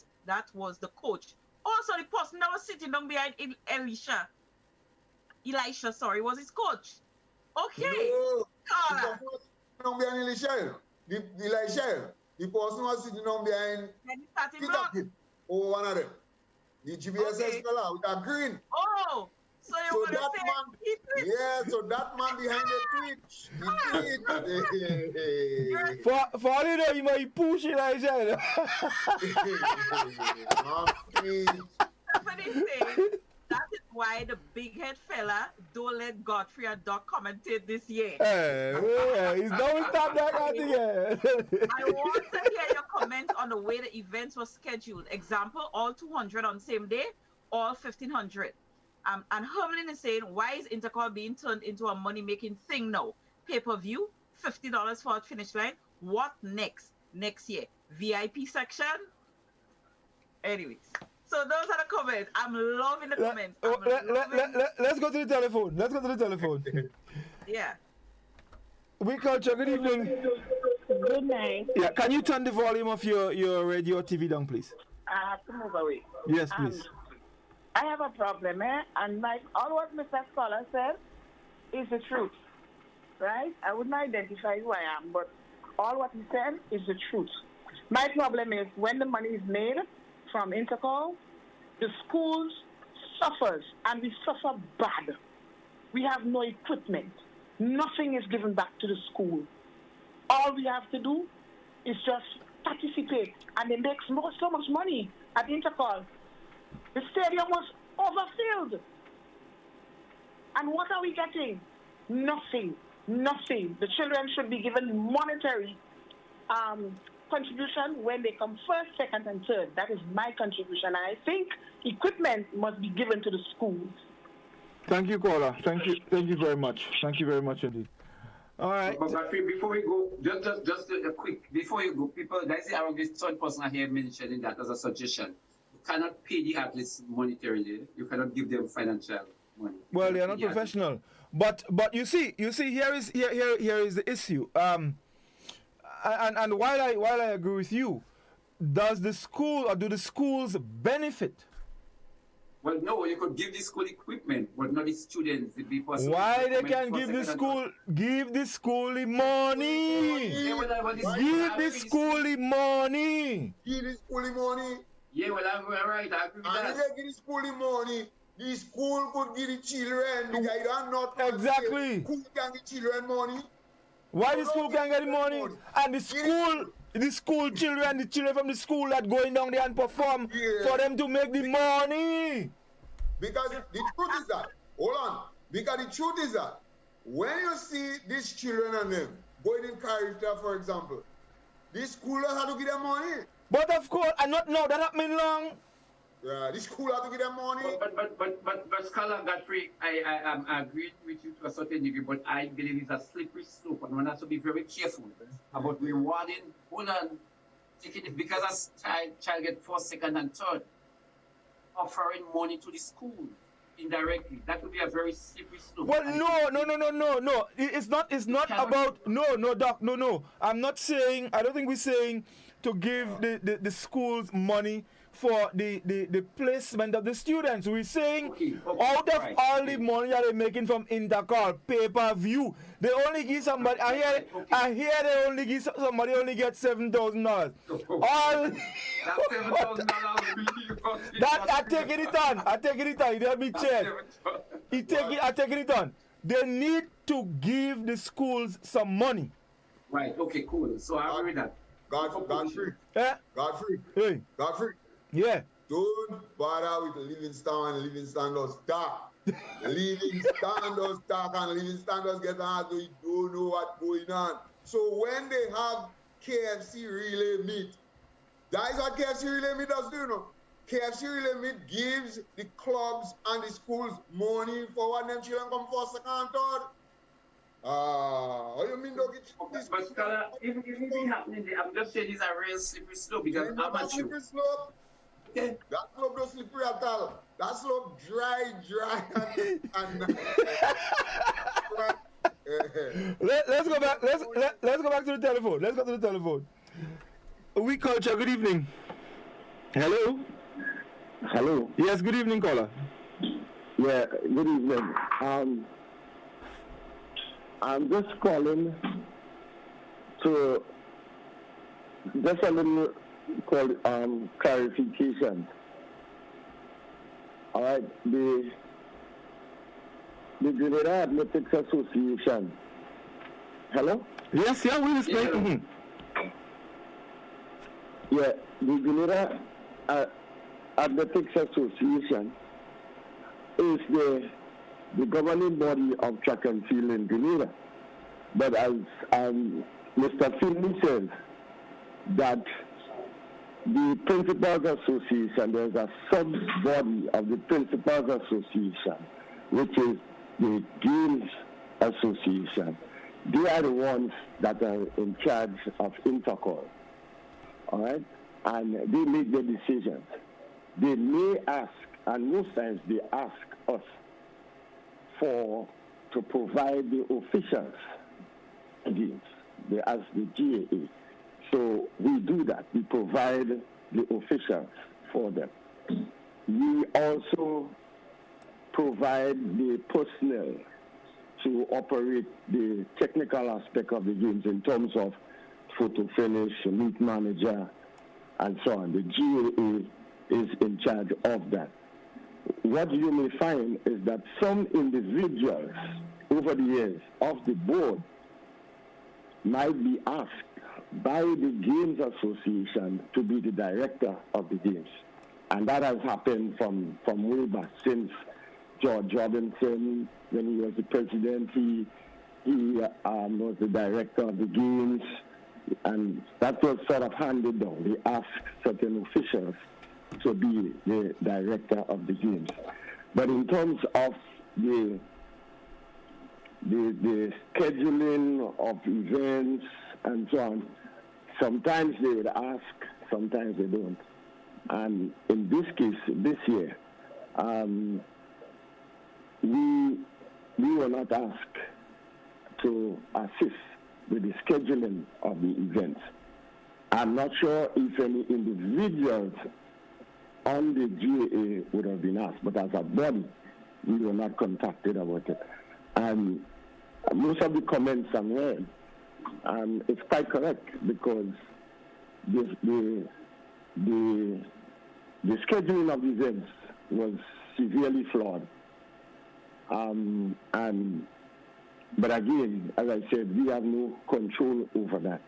S4: was the coach. Also, the person that was sitting down behind Elisha, was his coach. Okay.
S2: No, down behind Elisha. The person was sitting down behind Peter, or one of them. The GBSS fella with a green.
S4: Oh, so you want to say
S2: man, yeah, so that man behind the tweet.
S1: For all you know, you might push Elijah.
S4: That is why the big head fella don't let Goddfrey and Doc commentate this year.
S1: He's don't stop that out there.
S4: I want to hear your comment on the way the events were scheduled. Example, all 200 on same day, all 1,500. And Hermelin is saying, why is Intercol being turned into a money-making thing now? Pay-per-view, $50 for a finish line. What next? Next year? VIP section? Anyways. So those are the comments. I'm loving the comments.
S1: Let's go to the telephone.
S4: Yeah.
S1: Oui Culture, good evening.
S19: Good night.
S1: Yeah, can you turn the volume of your radio or TV down, please?
S19: I have to move away.
S1: Yes, please.
S19: I have a problem, and like all what Mr. Scholar said is the truth, right? I wouldn't identify who I am, but all what he said is the truth. My problem is when the money is made from Intercol, the schools suffers, and we suffer bad. We have no equipment. Nothing is given back to the school. All we have to do is just participate, and they make so much money at Intercol. The stadium was overfilled. And what are we getting? Nothing. The children should be given monetary contribution when they come first, second, and third. That is my contribution. I think equipment must be given to the schools.
S1: Thank you, caller. Thank you very much. Thank you very much indeed. All right.
S3: But before we go, just a quick, before you go, people, that's the this third person I hear mentioning that as a suggestion. You cannot pay the athletes monetarily. You cannot give them financial money.
S1: Well, they are not professional. But you see, here is the issue. And while I agree with you, does the school or do the schools benefit?
S3: Well, no, you could give the school equipment, but not the students.
S1: Why they can give the school the money? Give the school the money.
S2: Give the school the money.
S3: Yeah, well, I'm right. I agree with that.
S2: And if they give the school the money, the school could give the children. The guy don't not
S1: exactly.
S2: Who can give children money?
S1: Why the school can get the money? And the school children, the children from the school that going down there and perform for them to make the money.
S2: Because the truth is that, hold on, because the truth is that when you see these children and them going in character, for example, the school have to give them money.
S1: But of course, and not now, that happened long.
S2: Yeah, the school have to give them money.
S3: But Scholar Goddfrey, I agree with you to a certain degree, but I believe it's a slippery slope, and one has to be very careful about rewarding. Hold on, taking it because a child get first, second, and third, offering money to the school indirectly. That would be a very slippery slope.
S1: Well, no. It's not about Doc. No. I'm not saying. I don't think we're saying to give the schools money for the placement of the students. We're saying out of all the money that they're making from Intercol, pay-per-view, they only give somebody, I hear they only give somebody only gets $7,000. All
S3: That $7,000
S1: that I taking it on. They'll be checked. I taking it on. They need to give the schools some money.
S3: Right, okay, cool. So I agree with that.
S2: Goddfrey.
S1: Yeah?
S2: Goddfrey.
S1: Hey.
S2: Goddfrey.
S1: Yeah.
S2: Don't bother with Livingston. Livingston does talk. Livingston does talk and Livingston does get on. You don't know what's going on. So when they have KFC relay meet, that is what KFC relay meet does do, you know. KFC relay meet gives the clubs and the schools money for what them children come first, second, third. What do you mean don't get this?
S3: But even if it happening, I'm just saying it's a real slippery slope because I'm not sure.
S2: Slippery slope. Okay. That slope don't slippery at all. That slope dry and
S1: Let's go back. Let's go back to the telephone. Let's go to the telephone. Oui Culture, good evening. Hello.
S20: Hello.
S1: Yes, good evening, caller.
S20: Yeah, good evening. I'm just calling to just a little clarification. All right, the Grenada Athletics Association. Hello?
S1: Yes, yeah, we're listening.
S20: Yeah, the Grenada Athletics Association is the governing body of track and field in Grenada. But as Mr. Finley says, that the Principals Association, there's a sub-body of the Principals Association, which is the Games Association. They are the ones that are in charge of Intercol. All right? And they make the decisions. They may ask, and most times they ask us to provide the officials games. They ask the GAA. So we do that. We provide the officials for them. We also provide the personnel to operate the technical aspect of the games in terms of photo finish, meet manager, and so on. The GAA is in charge of that. What you may find is that some individuals over the years of the board might be asked by the Games Association to be the director of the games. And that has happened from way back since George Robinson, when he was the president, he was the director of the games, and that was sort of handed down. They asked certain officials to be the director of the games. But in terms of the scheduling of events and so on, sometimes they would ask, sometimes they don't. And in this case, this year, we were not asked to assist with the scheduling of the events. I'm not sure if any individuals on the GAA would have been asked, but as a body, we were not contacted about it. And most of the comments I'm hearing, it's quite correct, because the scheduling of the events was severely flawed. But again, as I said, we have no control over that.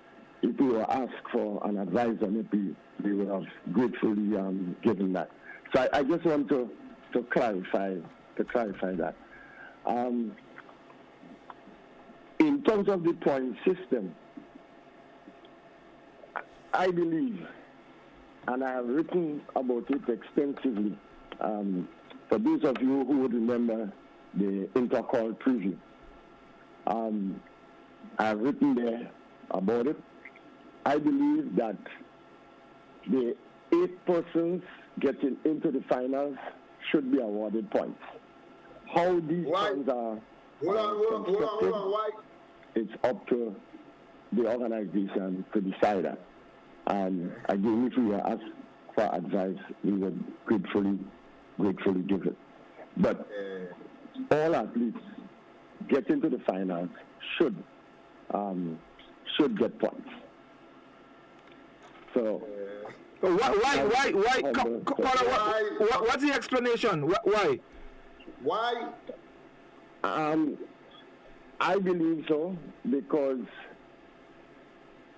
S20: If we were asked for an advice on it, we would have gratefully given that. So I just want to clarify that. In terms of the point system, I believe, and I have written about it extensively, for those of you who would remember the Intercol preview, I have written there about it. I believe that the 8 persons getting into the finals should be awarded points. How these points are
S2: hold on, why?
S20: It's up to the organization to decide that. And again, if we are asked for advice, we would gratefully give it. But all athletes getting to the finals should get points. So
S1: why? What's the explanation? Why?
S2: Why?
S20: I believe so because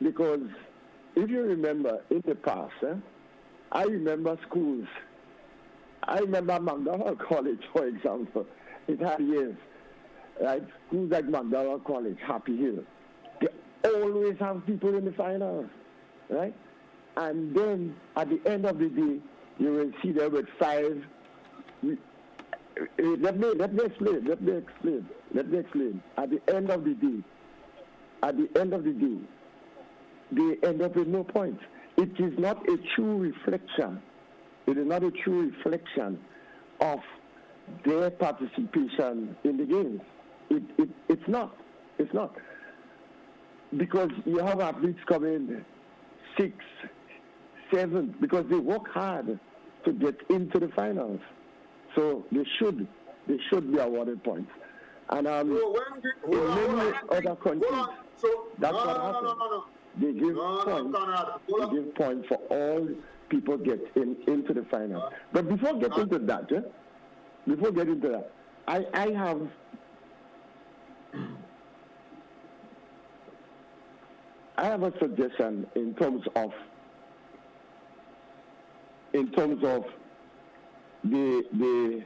S20: if you remember in the past, I remember schools. I remember McDonald College, for example. It had years, right? Schools like McDonald College, Happy Hill, they always have people in the finals, right? And then at the end of the day, you will see them with 5. Let me explain. At the end of the day, they end up with no points. It is not a true reflection. It is not a true reflection of their participation in the games. It's not. It's not. Because you have athletes coming 6th, 7th, because they work hard to get into the finals. So they should be awarded points. And in many other countries, that's what happens. They give points for all people get into the final. But before getting to that, I have a suggestion in terms of the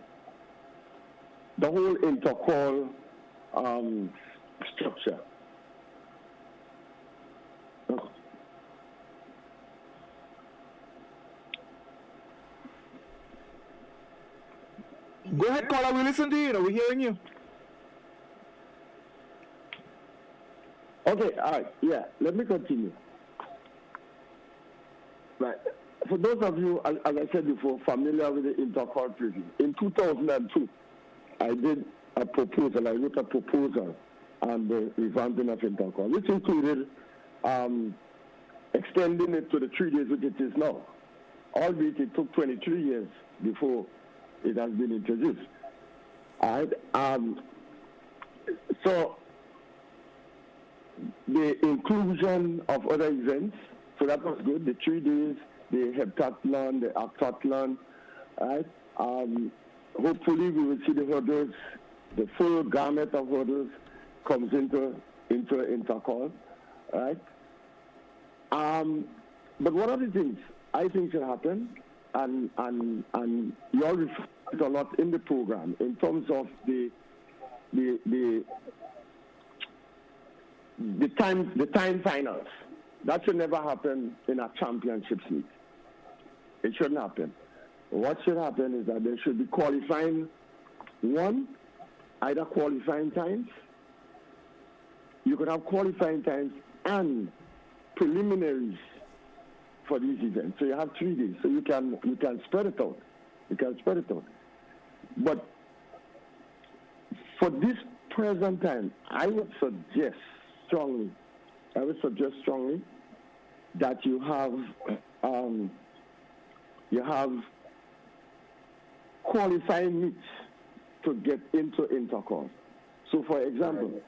S20: whole Intercol structure.
S1: Go ahead, caller. We listen to you. We're hearing you.
S20: Okay, all right. Yeah, let me continue. Right. For those of you, as I said before, familiar with the Intercol preview, in 2002, I did a proposal. I wrote a proposal on the revamping of Intercol, which included extending it to the 3 days which it is now. Albeit it took 23 years before it has been introduced. All right. So the inclusion of other events, so that was good. The 3 days, the heptathlon, the octathlon, right? Hopefully we will see the hurdles, the full gamut of hurdles comes into Intercol, right? But one of the things I think should happen, and you all refer it a lot in the program in terms of the time finals. That should never happen in a championships league. It shouldn't happen. What should happen is that there should be qualifying either qualifying times. You could have qualifying times and preliminaries for these events. So you have 3 days. So you can spread it out. But for this present time, I would suggest strongly that you have qualifying meets to get into Intercol. So for example,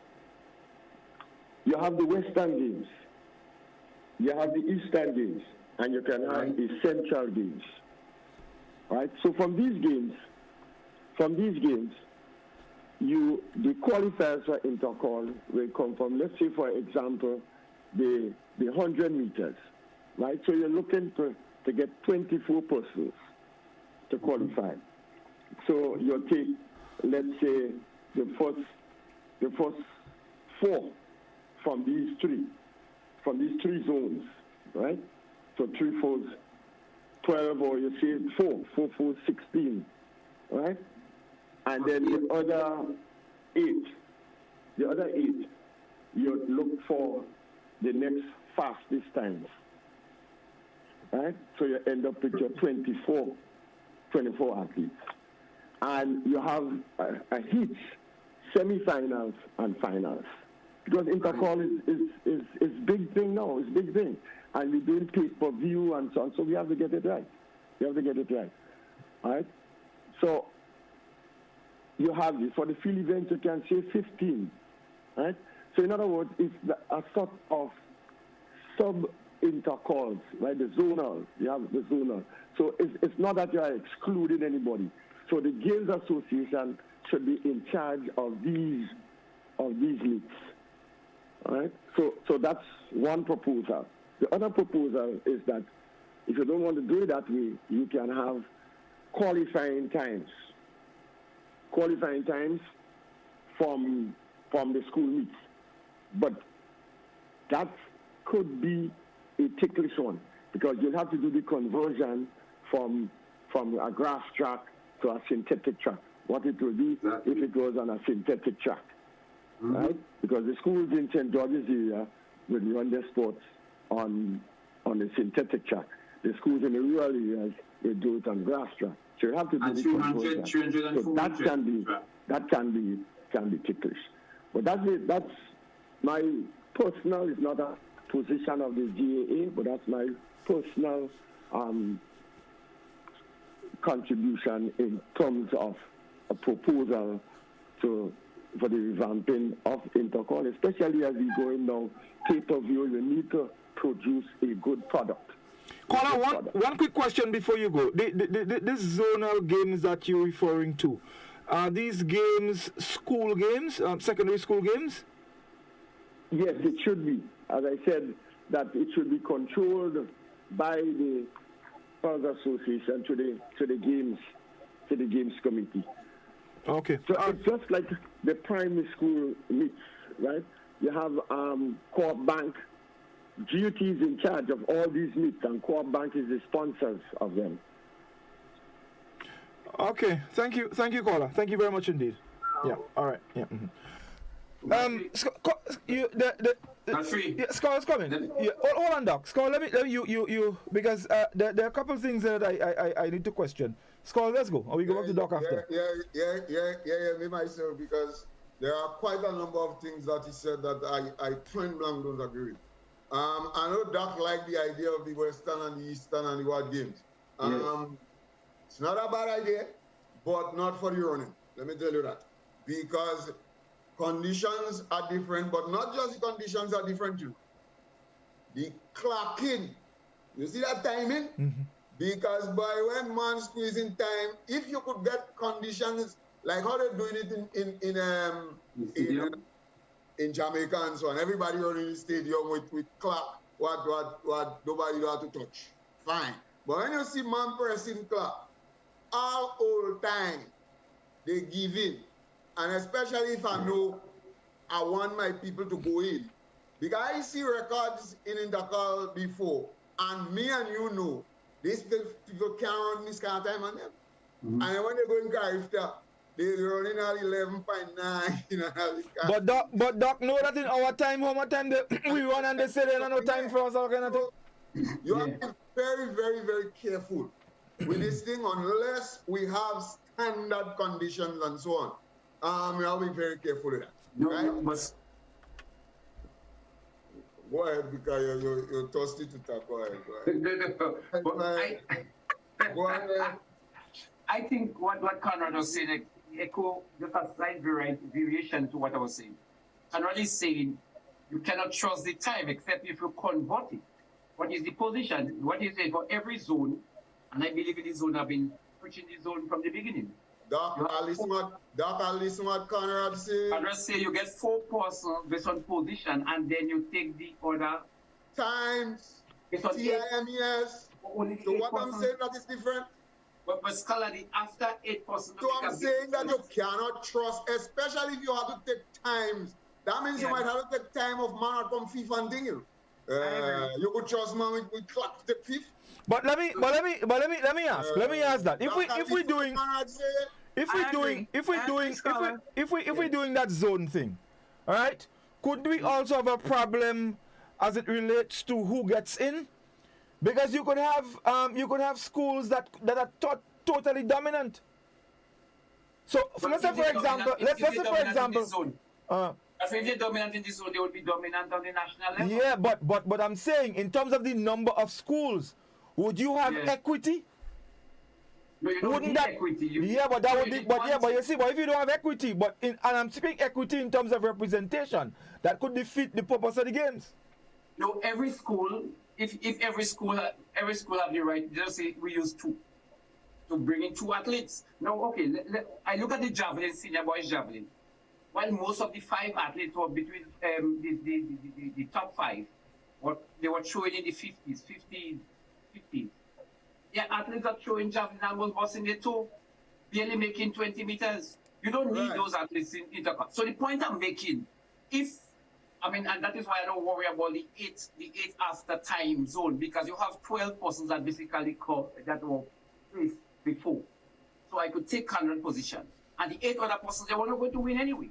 S20: you have the Western Games, you have the Eastern Games, and you can have the Central Games. Right? So from these games, the qualifiers for Intercol will come from, let's say for example, the 100 meters, right? So you're looking to get 24 persons to qualify. So you'll take, let's say, the first 4 from these three zones, right? So 3 4s, 12, or you say 4 4, 16, right? And then the other 8, you look for the next fastest times, right? So you end up with your 24 athletes. And you have a heat, semi-finals and finals. Because Intercol is big thing now, it's big thing. And we're doing pay-per-view and so on, so we have to get it right. You have to get it right. All right? So you have this. For the field events, you can say 15. Right? So in other words, it's a sort of sub-intercalls, right? The zonal. You have the zonal. So it's not that you are excluding anybody. So the Games Association should be in charge of these meets. All right? So that's one proposal. The other proposal is that if you don't want to do it that way, you can have qualifying times. Qualifying times from the school meets. But that could be a ticklish one because you'll have to do the conversion from a grass track to a synthetic track. What it will be if it goes on a synthetic track, right? Because the schools in St. George's area will run their sports on the synthetic track. The schools in the rural areas will do it on grass track. So you have to do the conversion. So that can be ticklish. But that's my personal. It's not a position of the GAA, but that's my personal contribution in terms of a proposal for the revamping of Intercol, especially as we go in now pay-per-view. You need to produce a good product.
S1: Caller, one quick question before you go. This zonal games that you're referring to, are these games school games, secondary school games?
S20: Yes, it should be. As I said, that it should be controlled by the Sports Association to the games committee.
S1: Okay.
S20: So it's just like the primary school meets, right? You have Co-op Bank. GUT is in charge of all these meets, and Co-op Bank is the sponsors of them.
S1: Okay, thank you, caller. Thank you very much indeed. Yeah, all right. Yeah. Scott's coming. Yeah, hold on, Doc. Scott, let me you because there are a couple of things that I need to question. Scott, let's go. Or we go back to Doc after.
S2: Yeah, me myself, because there are quite a number of things that he said that I point blank don't agree with. I know Doc liked the idea of the Western and the Eastern and the World Games. It's not a bad idea, but not for the running. Let me tell you that. Because conditions are different, but not just the conditions are different too. The clocking, you see that timing? Mm-hmm. Because by when man squeezing time, if you could get conditions like how they're doing it in Jamaica and so on, everybody running in the stadium with clock, what nobody know how to touch. Fine. But when you see man pressing clock, all old time, they give in. And especially if I know I want my people to go in. Because I see records in Intercol before, and me and you know, these people can't run this kind of time on them. Mm-hmm. And when they go in Carifta, they're running at 11.9.
S1: But Doc, know that in our time, how much time we run and they say they don't have no time for us, all kind of thing.
S2: You have to be very, very, very careful with this thing unless we have standard conditions and so on. We have to be very careful with that. Right? Go ahead, because you're thirsty to talk. Go ahead.
S3: I think what Conrad was saying, echo just a slight variation to what I was saying. Conrad is saying you cannot trust the time except if you convert it. What is the position? What is it for every zone? And I believe in the zone, I've been preaching the zone from the beginning.
S2: Doc, listen what Conrad said.
S3: Conrad say you get 4 persons based on position, and then you take the other
S2: times. TIMES. So what I'm saying that is different.
S3: But scholarly, after 8 persons.
S2: So I'm saying that you cannot trust, especially if you have to take times. That means you might have to take time of man or come fifth and thing. You could trust man with clock to take fifth.
S1: But let me ask. Let me ask that. If we're doing that zone thing, all right? Could we also have a problem as it relates to who gets in? Because you could have schools that are totally dominant. So let's say for example,
S3: if they're dominant in this zone, they would be dominant on the national level.
S1: Yeah, but I'm saying in terms of the number of schools, would you have equity?
S3: No, you don't
S1: Wouldn't
S3: need
S1: that
S3: equity.
S1: but that would be but you see, but if you don't have equity, and I'm speaking equity in terms of representation, that could defeat the purpose of the games.
S3: No, every school, if every school have the right, just say we use 2 to bring in 2 athletes. Now, okay, I look at the javelin, senior boys javelin. While most of the 5 athletes were between the top 5, they were throwing in the 50s. Yeah, athletes are throwing javelin and was busting the toe, barely making 20 meters. You don't need those athletes in Intercol. So the point I'm making, and that is why I don't worry about the 8 after time zone, because you have 12 persons that basically that were placed before. So I could take 100 position. And the 8 other persons, they were not going to win anyway.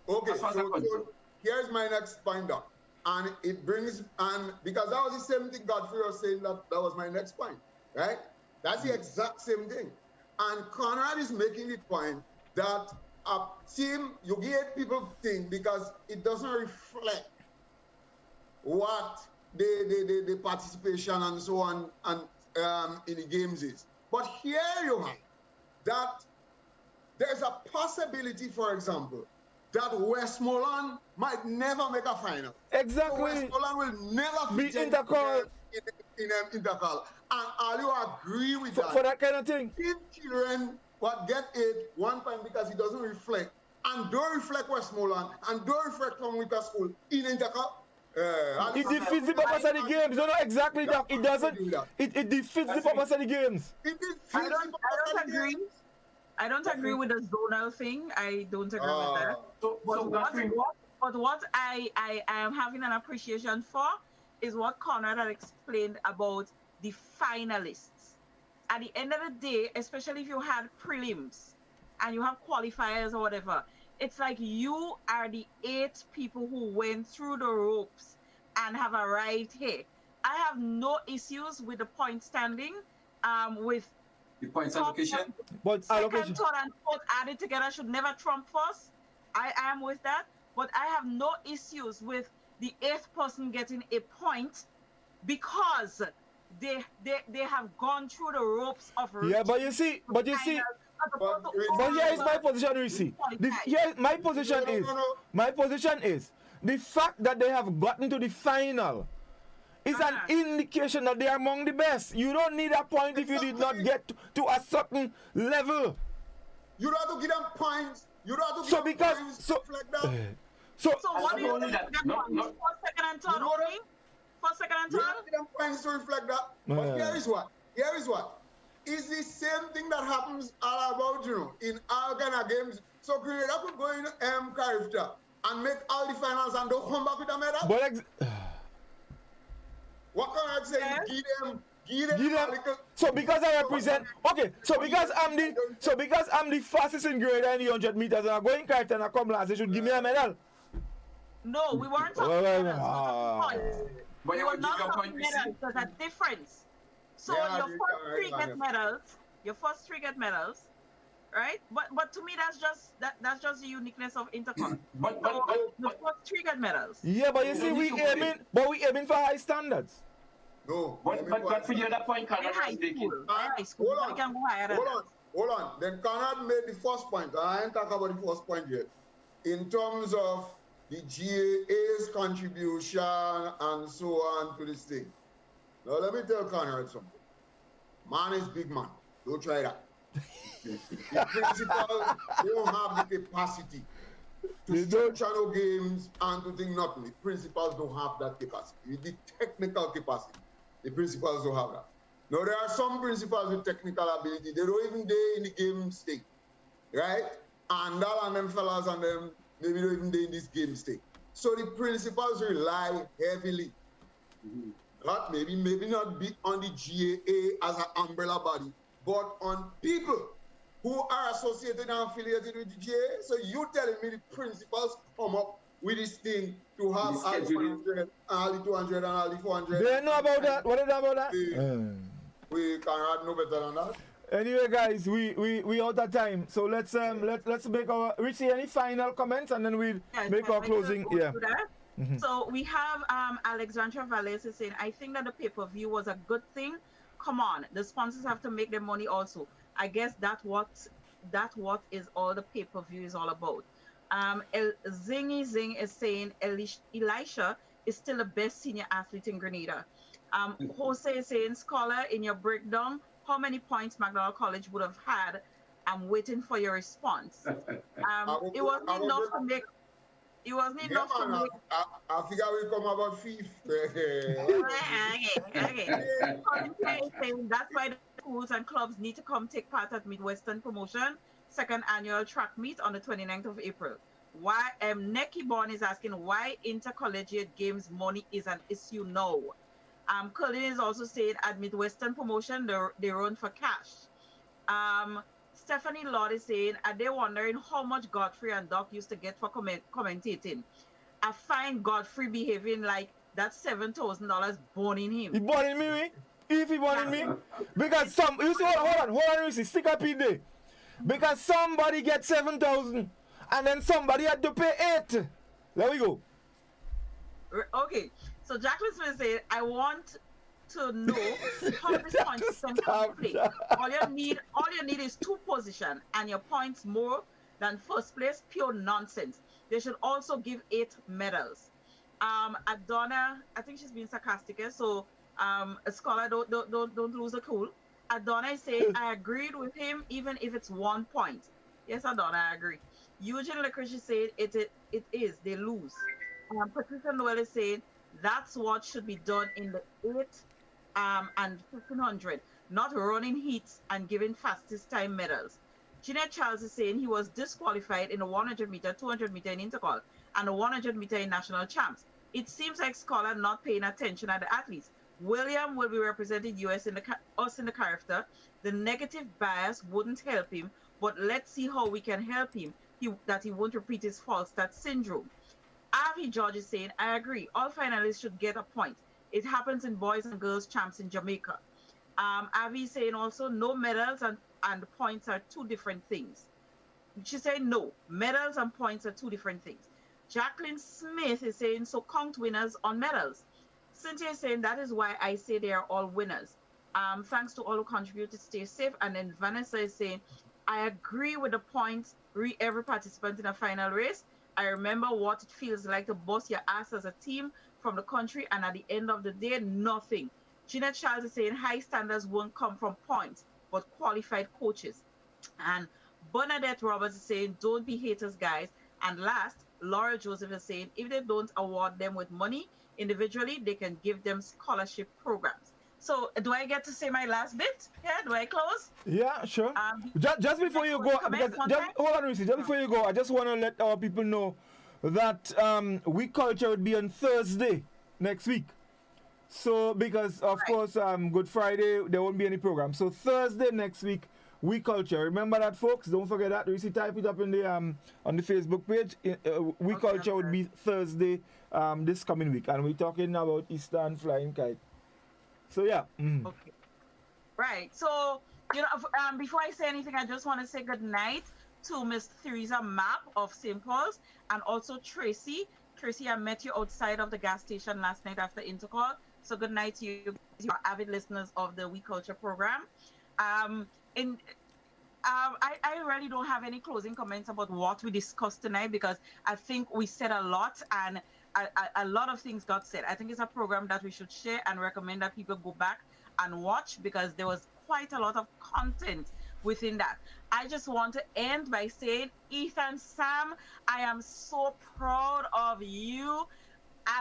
S2: Okay, so here's my next point up. And it brings, and because that was the same thing Goddfrey was saying, that was my next point, right? That's the exact same thing. And Conrad is making the point that a team, you get people think because it doesn't reflect what the participation and so on and in the games is. But here you have that there's a possibility, for example, that Westmoreland might never make a final.
S1: Exactly.
S2: So Westmoreland will never
S1: be Intercol.
S2: In Intercol. And all you agree with that.
S1: For that kind of thing.
S2: If children what get 8 1 point because it doesn't reflect, and don't reflect Westmoreland, and don't reflect from Winter School in Intercol.
S1: It defeats the purpose of the games. No, exactly that. It doesn't. It defeats the purpose of the games.
S4: I don't agree. I don't agree with the zonal thing. I don't agree with that. But what I am having an appreciation for is what Conrad had explained about the finalists. At the end of the day, especially if you had prelims and you have qualifiers or whatever, it's like you are the 8 people who went through the ropes and have arrived here. I have no issues with the point standing, with
S3: the points allocation.
S1: But
S4: second, third, and fourth added together should never trump first. I am with that. But I have no issues with the 8th person getting a point because they have gone through the ropes of
S1: but here is my position, Reece. My position is the fact that they have gotten to the final is an indication that they are among the best. You don't need a point if you did not get to a certain level.
S2: You don't have to give them points. You don't have to
S1: give them points
S2: like that.
S4: So what do you think that points? First, second, and third only? First, second, and third?
S2: You don't have to give them points to reflect that. But here is what. It's the same thing that happens all about, in all kind of games. So Grenada could go in Carifta and make all the finals and don't come back with a medal. What can I say? Give them.
S1: So because I represent, because I'm the fastest in Grenada in the 100 meters and I go in Carifta and I come last, they should give me a medal.
S4: No, we weren't talking medals. But we were not talking medals. There's a difference. So your first 3 get medals, right? But to me that's just the uniqueness of Intercol. But the first 3 get medals.
S1: Yeah, but you see we aiming for high standards.
S2: No.
S3: But for the other point, Conrad was making.
S2: Hold on. Then Conrad made the first point. I ain't talking about the first point yet. In terms of the GAA's contribution and so on to this thing. Now let me tell Conrad something. Man is big man. Don't try that. The principals don't have the capacity to structure no games and to think nothing. The principals don't have that capacity. The technical capacity. The principals don't have that. Now there are some principals with technical ability. They don't even day in the game state. Right? And all of them fellas and them, maybe don't even day in this game state. So the principals rely heavily. Not maybe not be on the GAA as an umbrella body, but on people who are associated and affiliated with the GAA. So you telling me the principals come up with this thing to have all the 100, all the 200, and all the 400?
S1: They know about that. What is that about that?
S2: We cannot know better than that.
S1: Anyway, guys, we out of time, so let's make our Reece, any final comments, and then we'll make our closing. Yeah.
S4: So we have Alexandra Valles is saying, I think that the pay-per-view was a good thing. Come on, the sponsors have to make their money also. I guess that what is all the pay-per-view is all about. Zingy Zing is saying Elisha is still the best senior athlete in Grenada. Jose is saying, Scholar, in your breakdown, how many points McDonald College would have had? I'm waiting for your response. It wasn't enough to make. It wasn't enough to make.
S2: I figure we come about fifth.
S4: Okay. Colin is saying that's why the schools and clubs need to come take part at Midwestern Promotion second annual track meet on the 29th of April. Why Neki Born is asking why intercollegiate games money is an issue now. Colin is also saying at Midwestern Promotion they run for cash. Stephanie Lord is saying, are they wondering how much Goddfrey and Doc used to get for commentating? I find Goddfrey behaving like that's $7,000 burning him.
S1: He burning me? If he burning me? Because you see, hold on, Reece, stick up in there. Because somebody gets 7,000 and then somebody had to pay 8. There we go.
S4: Okay, so Jacqueline Smith said, I want to know how this point system can play. All you need is 2 positions and your points more than first place. Pure nonsense. They should also give 8 medals. Adonna, I think she's being sarcastic here, so a scholar don't lose the cool. Adonna is saying I agreed with him even if it's 1 point. Yes, Adonna, I agree. Eugene Licorice is saying it is, they lose. Patricia Noel is saying that's what should be done in the 8 and 1500, not running heats and giving fastest time medals. Jeanette Charles is saying he was disqualified in the 100 meter, 200 meter in Intercol, and the 100 meter in national champs. It seems like Scholar not paying attention at the athletes. William will be representing us in the character. The negative bias wouldn't help him, but let's see how we can help him that he won't repeat his false start syndrome. Avi George is saying, I agree, all finalists should get a point. It happens in boys and girls champs in Jamaica. Avi is saying also, no medals and points are 2 different things. She's saying no, medals and points are 2 different things. Jacqueline Smith is saying, so count winners on medals. Cynthia is saying, that is why I say they are all winners. Thanks to all who contributed, stay safe. And then Vanessa is saying, I agree with the points, every participant in a final race. I remember what it feels like to bust your ass as a team from the country, and at the end of the day, nothing. Jeanette Charles is saying high standards won't come from points, but qualified coaches. And Bernadette Roberts is saying, don't be haters, guys. And last, Laura Joseph is saying, if they don't award them with money individually, they can give them scholarship programs. So do I get to say my last bit? Yeah, do I close?
S1: Yeah, sure. Just before you go, hold on, Reece, just before you go, I just want to let our people know that We Culture would be on Thursday next week. So, because of course, Good Friday, there won't be any program. So Thursday next week, We Culture. Remember that, folks. Don't forget that. Reece, type it up in the on the Facebook page. We Culture would be Thursday this coming week, and we're talking about Easter and flying kite. So yeah.
S4: Okay. Right. So before I say anything, I just want to say good night to Miss Theresa Mapp of St. Paul's, and also Tracy. Tracy, I met you outside of the gas station last night after Intercol. So good night to you, your avid listeners of the We Culture program. I really don't have any closing comments about what we discussed tonight, because I think we said a lot, and a lot of things got said. I think it's a program that we should share and recommend that people go back and watch, because there was quite a lot of content within that. I just want to end by saying, Ethan, Sam, I am so proud of you.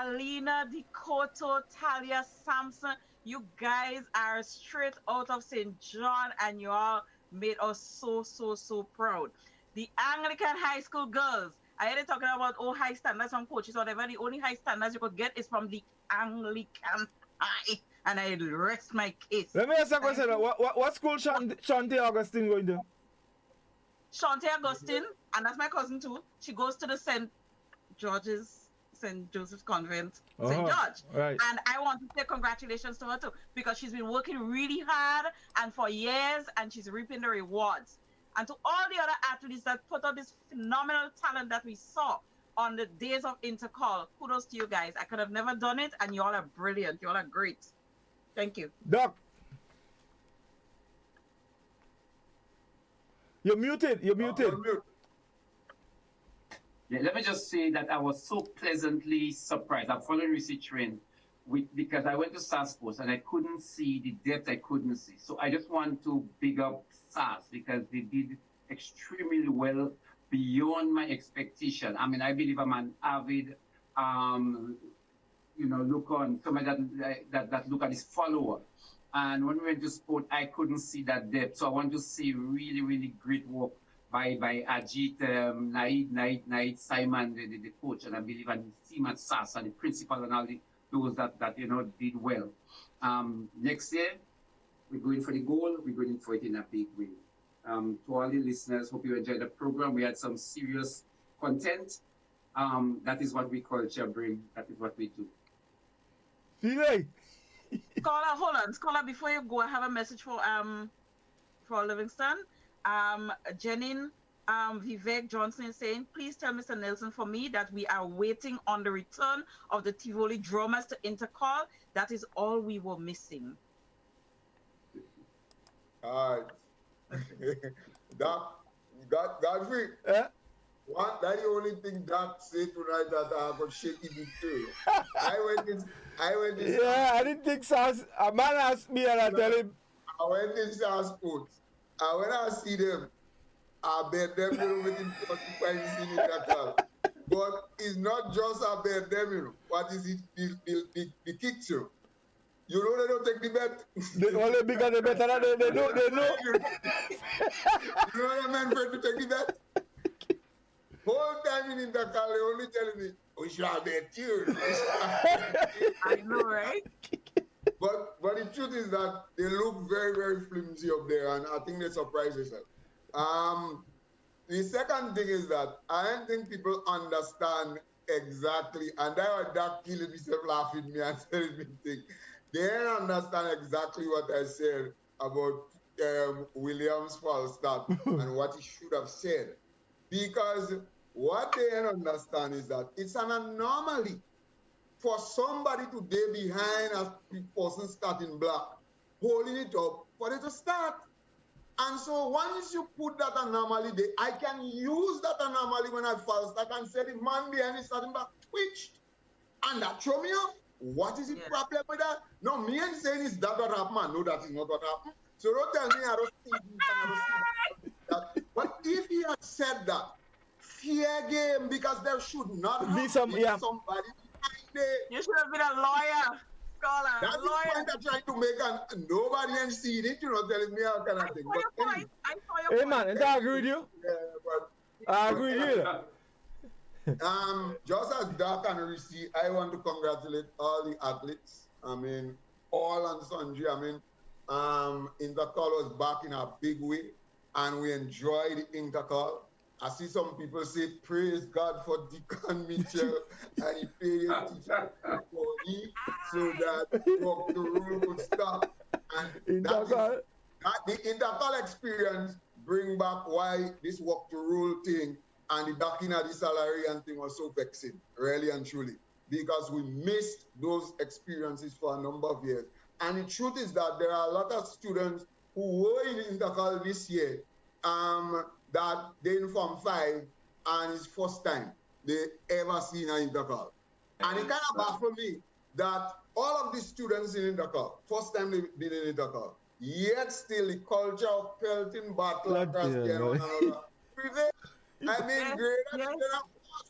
S4: Alina, Dikoto, Talia, Samson, you guys are straight out of St. John, and you all made us so proud. The Anglican high school girls, I heard talking about high standards from coaches or whatever. The only high standards you could get is from the Anglican high, and I rest my case.
S1: Let me ask a question. What school Shantae Augustine going to?
S4: Shantae Augustine, and that's my cousin too. She goes to the St. Joseph's Convent, St. George.
S1: Right.
S4: And I want to say congratulations to her too, because she's been working really hard and for years, and she's reaping the rewards. And to all the other athletes that put out this phenomenal talent that we saw on the days of Intercol, kudos to you guys. I could have never done it, and you all are brilliant. You all are great. Thank you.
S1: Doc. You're muted. You're muted.
S3: Yeah, let me just say that I was so pleasantly surprised. I'm following Reece train because I went to SAS Post and I couldn't see the depth I couldn't see. So I just want to big up SAS because they did extremely well beyond my expectation. I mean, I believe I'm an avid, look on somebody that look at his follower. And when we went to sport, I couldn't see that depth. So I want to see really, really great work by Ajit, Naid, Simon, the coach, and I believe and his team at SAS and the principal and all those that did well. Next year, we're going for the goal. We're going for it in a big way. To all the listeners, hope you enjoyed the program. We had some serious content. That is what We Culture bring. That is what we do.
S1: Finley.
S4: Scholar, hold on. Scholar, before you go, I have a message for Livingston. Jenin Vivek Johnson is saying, please tell Mr. Nelson for me that we are waiting on the return of the Tivoli drummers to Intercol. That is all we were missing.
S2: All right. Goddfrey. That's the only thing Doc said tonight that I got shaky big too. I went in.
S1: Yeah, I didn't think so. A man asked me and I tell him.
S2: I went in SAS Sports. And when I see them, I bet them within 45 in that club. But it's not just about them, What is it? The picture. You know they don't take the bet.
S1: They only because they better than they know.
S2: You know the man for to take the bet? Whole time in Intercol, they only telling me, we should have bet you.
S4: I know, right?
S2: But the truth is that they look very, very flimsy up there, and I think they surprise themselves. The second thing is that I don't think people understand exactly, and that killing myself laughing at me and telling me things. They don't understand exactly what I said about Williams' false start and what he should have said. Because what they don't understand is that it's an anomaly for somebody to be behind a person starting block, holding it up for it to start. And so once you put that anomaly there, I can use that anomaly when I false start and say the man behind the starting block twitched. And that throw me off. What is the problem with that? No, me ain't saying is that what happened. No, that is not what happened. So don't tell me I don't see this and I don't see that. But if he had said that, fair game, because there should not have been somebody behind there.
S4: You should have been a lawyer, scholar.
S2: That's the point I'm trying to make, and nobody ain't seen it, telling me how can I think. But anyway.
S1: Hey man, I agree with you.
S2: Yeah, but
S1: I agree with you.
S2: Just as Doc and Reece, I want to congratulate all the athletes. I mean, all and sundry. I mean, Intercol was back in a big way, and we enjoyed Intercol. I see some people say, praise God for Deacon Mitchell, and he paid his teacher for me so that walk the rule could stop. And the Intercol experience bring back why this walk the rule thing and the docking of the salary and thing was so vexing, really and truly, because we missed those experiences for a number of years. And the truth is that there are a lot of students who were in Intercol this year that they in Form 5 and it's first time they ever seen an Intercol. And it kind of baffled me that all of these students in Intercol, first time they've been in Intercol, yet still the culture of pelting battle across prevail. I mean,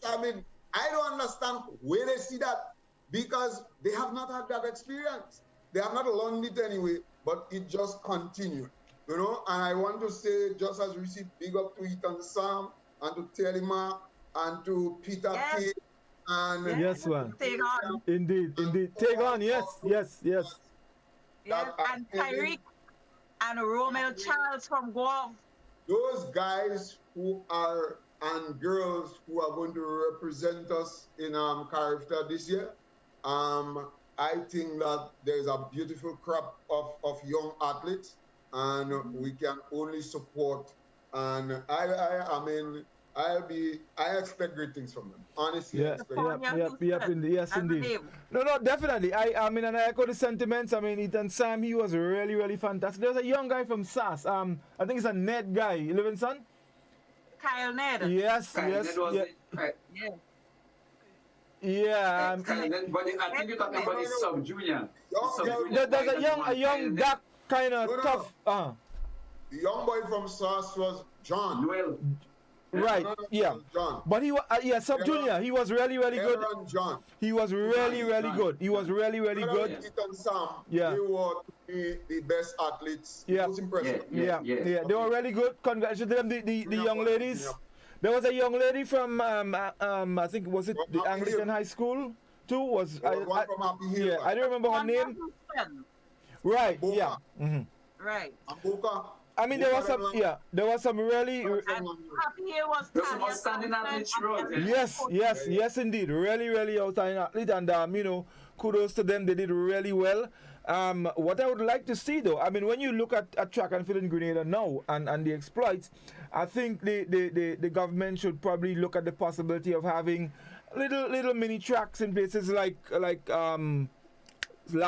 S2: I mean, I don't understand where they see that because they have not had that experience. They have not learned it anyway, but it just continued, And I want to say, just as we see, big up to Ethan Sam and to Telema and to Peter K. And
S1: yes, man.
S4: Take on.
S1: Indeed. Take on, yes.
S4: And Tyreek and Romel Charles from Guelph.
S2: Those guys who are and girls who are going to represent us in Carifta this year, I think that there's a beautiful crop of young athletes, and we can only support. And I I expect great things from them. Honestly,
S1: Yeah,
S2: I expect
S1: yes, indeed. No, definitely. I mean, and I echo the sentiments. I mean, Ethan Sam, he was really, really fantastic. There was a young guy from SAS. I think it's a Ned guy, Livingston.
S4: Kyle Ned.
S1: Yes,
S3: Kyle
S1: yes,
S3: Ned was
S1: yeah.
S3: it? Right.
S1: Yeah.
S3: Kyle Ned, but I think you're talking about his sub-junior.
S1: There's a young dark kind of tough.
S2: The young boy from SAS was John.
S3: Noel.
S1: Right, yeah.
S2: John.
S1: But he was, sub-junior. He was really, really good.
S2: John.
S1: He was really, really good. He was really, really good.
S2: Ethan Sam,
S1: Yeah.
S2: they were the best athletes.
S1: Yeah.
S2: It was impressive.
S1: Yeah. They were really good. Congratulations to them, the young ladies. There was a young lady from, I think, was it the Anglican High School too?
S2: One from Happy Hill.
S1: Yeah, I don't remember her name. Right, yeah.
S4: Right.
S1: I mean, there was some really.
S4: Happy Hill was
S3: outstanding athletes,
S1: Yes, indeed. Really, really outstanding athlete, and kudos to them. They did really well. What I would like to see, though, I mean, when you look at track and field in Grenada now and the exploits, I think the government should probably look at the possibility of having little mini tracks in places like La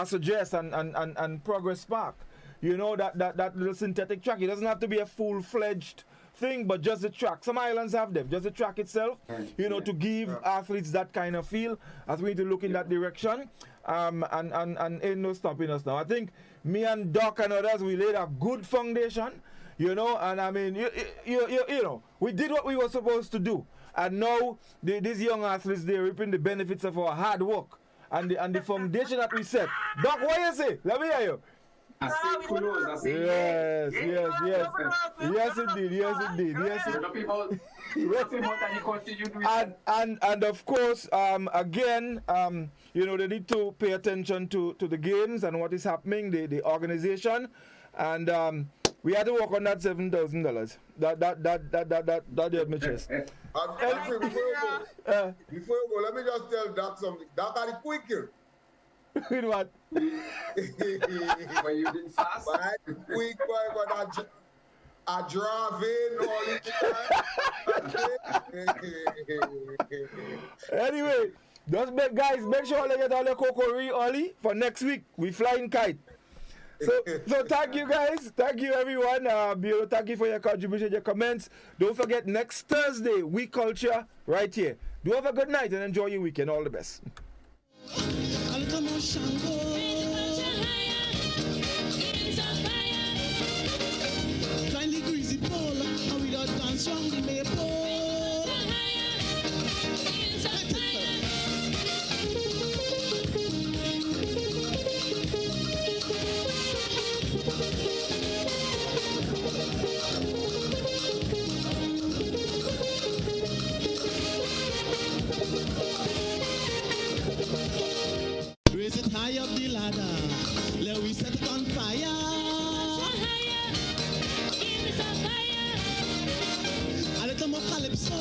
S1: Sagesse and Progress Park. You know, that little synthetic track. It doesn't have to be a full-fledged thing, but just the track. Some islands have them. Just the track itself, to give athletes that kind of feel. I think we need to look in that direction. And ain't no stopping us now. I think me and Doc and others, we laid a good foundation, and I mean, we did what we were supposed to do. And now, these young athletes, they're reaping the benefits of our hard work and the foundation that we set. Doc, what you say? Let me hear you. Yes, indeed. And of course, again, they need to pay attention to the games and what is happening, the organization, and we had to work on that $7,000. That did my chest.
S2: Before you go, let me just tell Doc something. Doc had it quick here.
S1: With what?
S3: But you didn't fast?
S2: Quick boy, but I drive in all the time.
S1: Anyway, guys, make sure you get all your cocoa early for next week. We flying kite. So thank you guys. Thank you everyone. Thank you for your contribution, your comments. Don't forget next Thursday, We Culture right here. Do have a good night and enjoy your weekend. All the best.
S10: Raise it high up the ladder. Let we set it on fire. So higher, give me some fire. A little more calypso.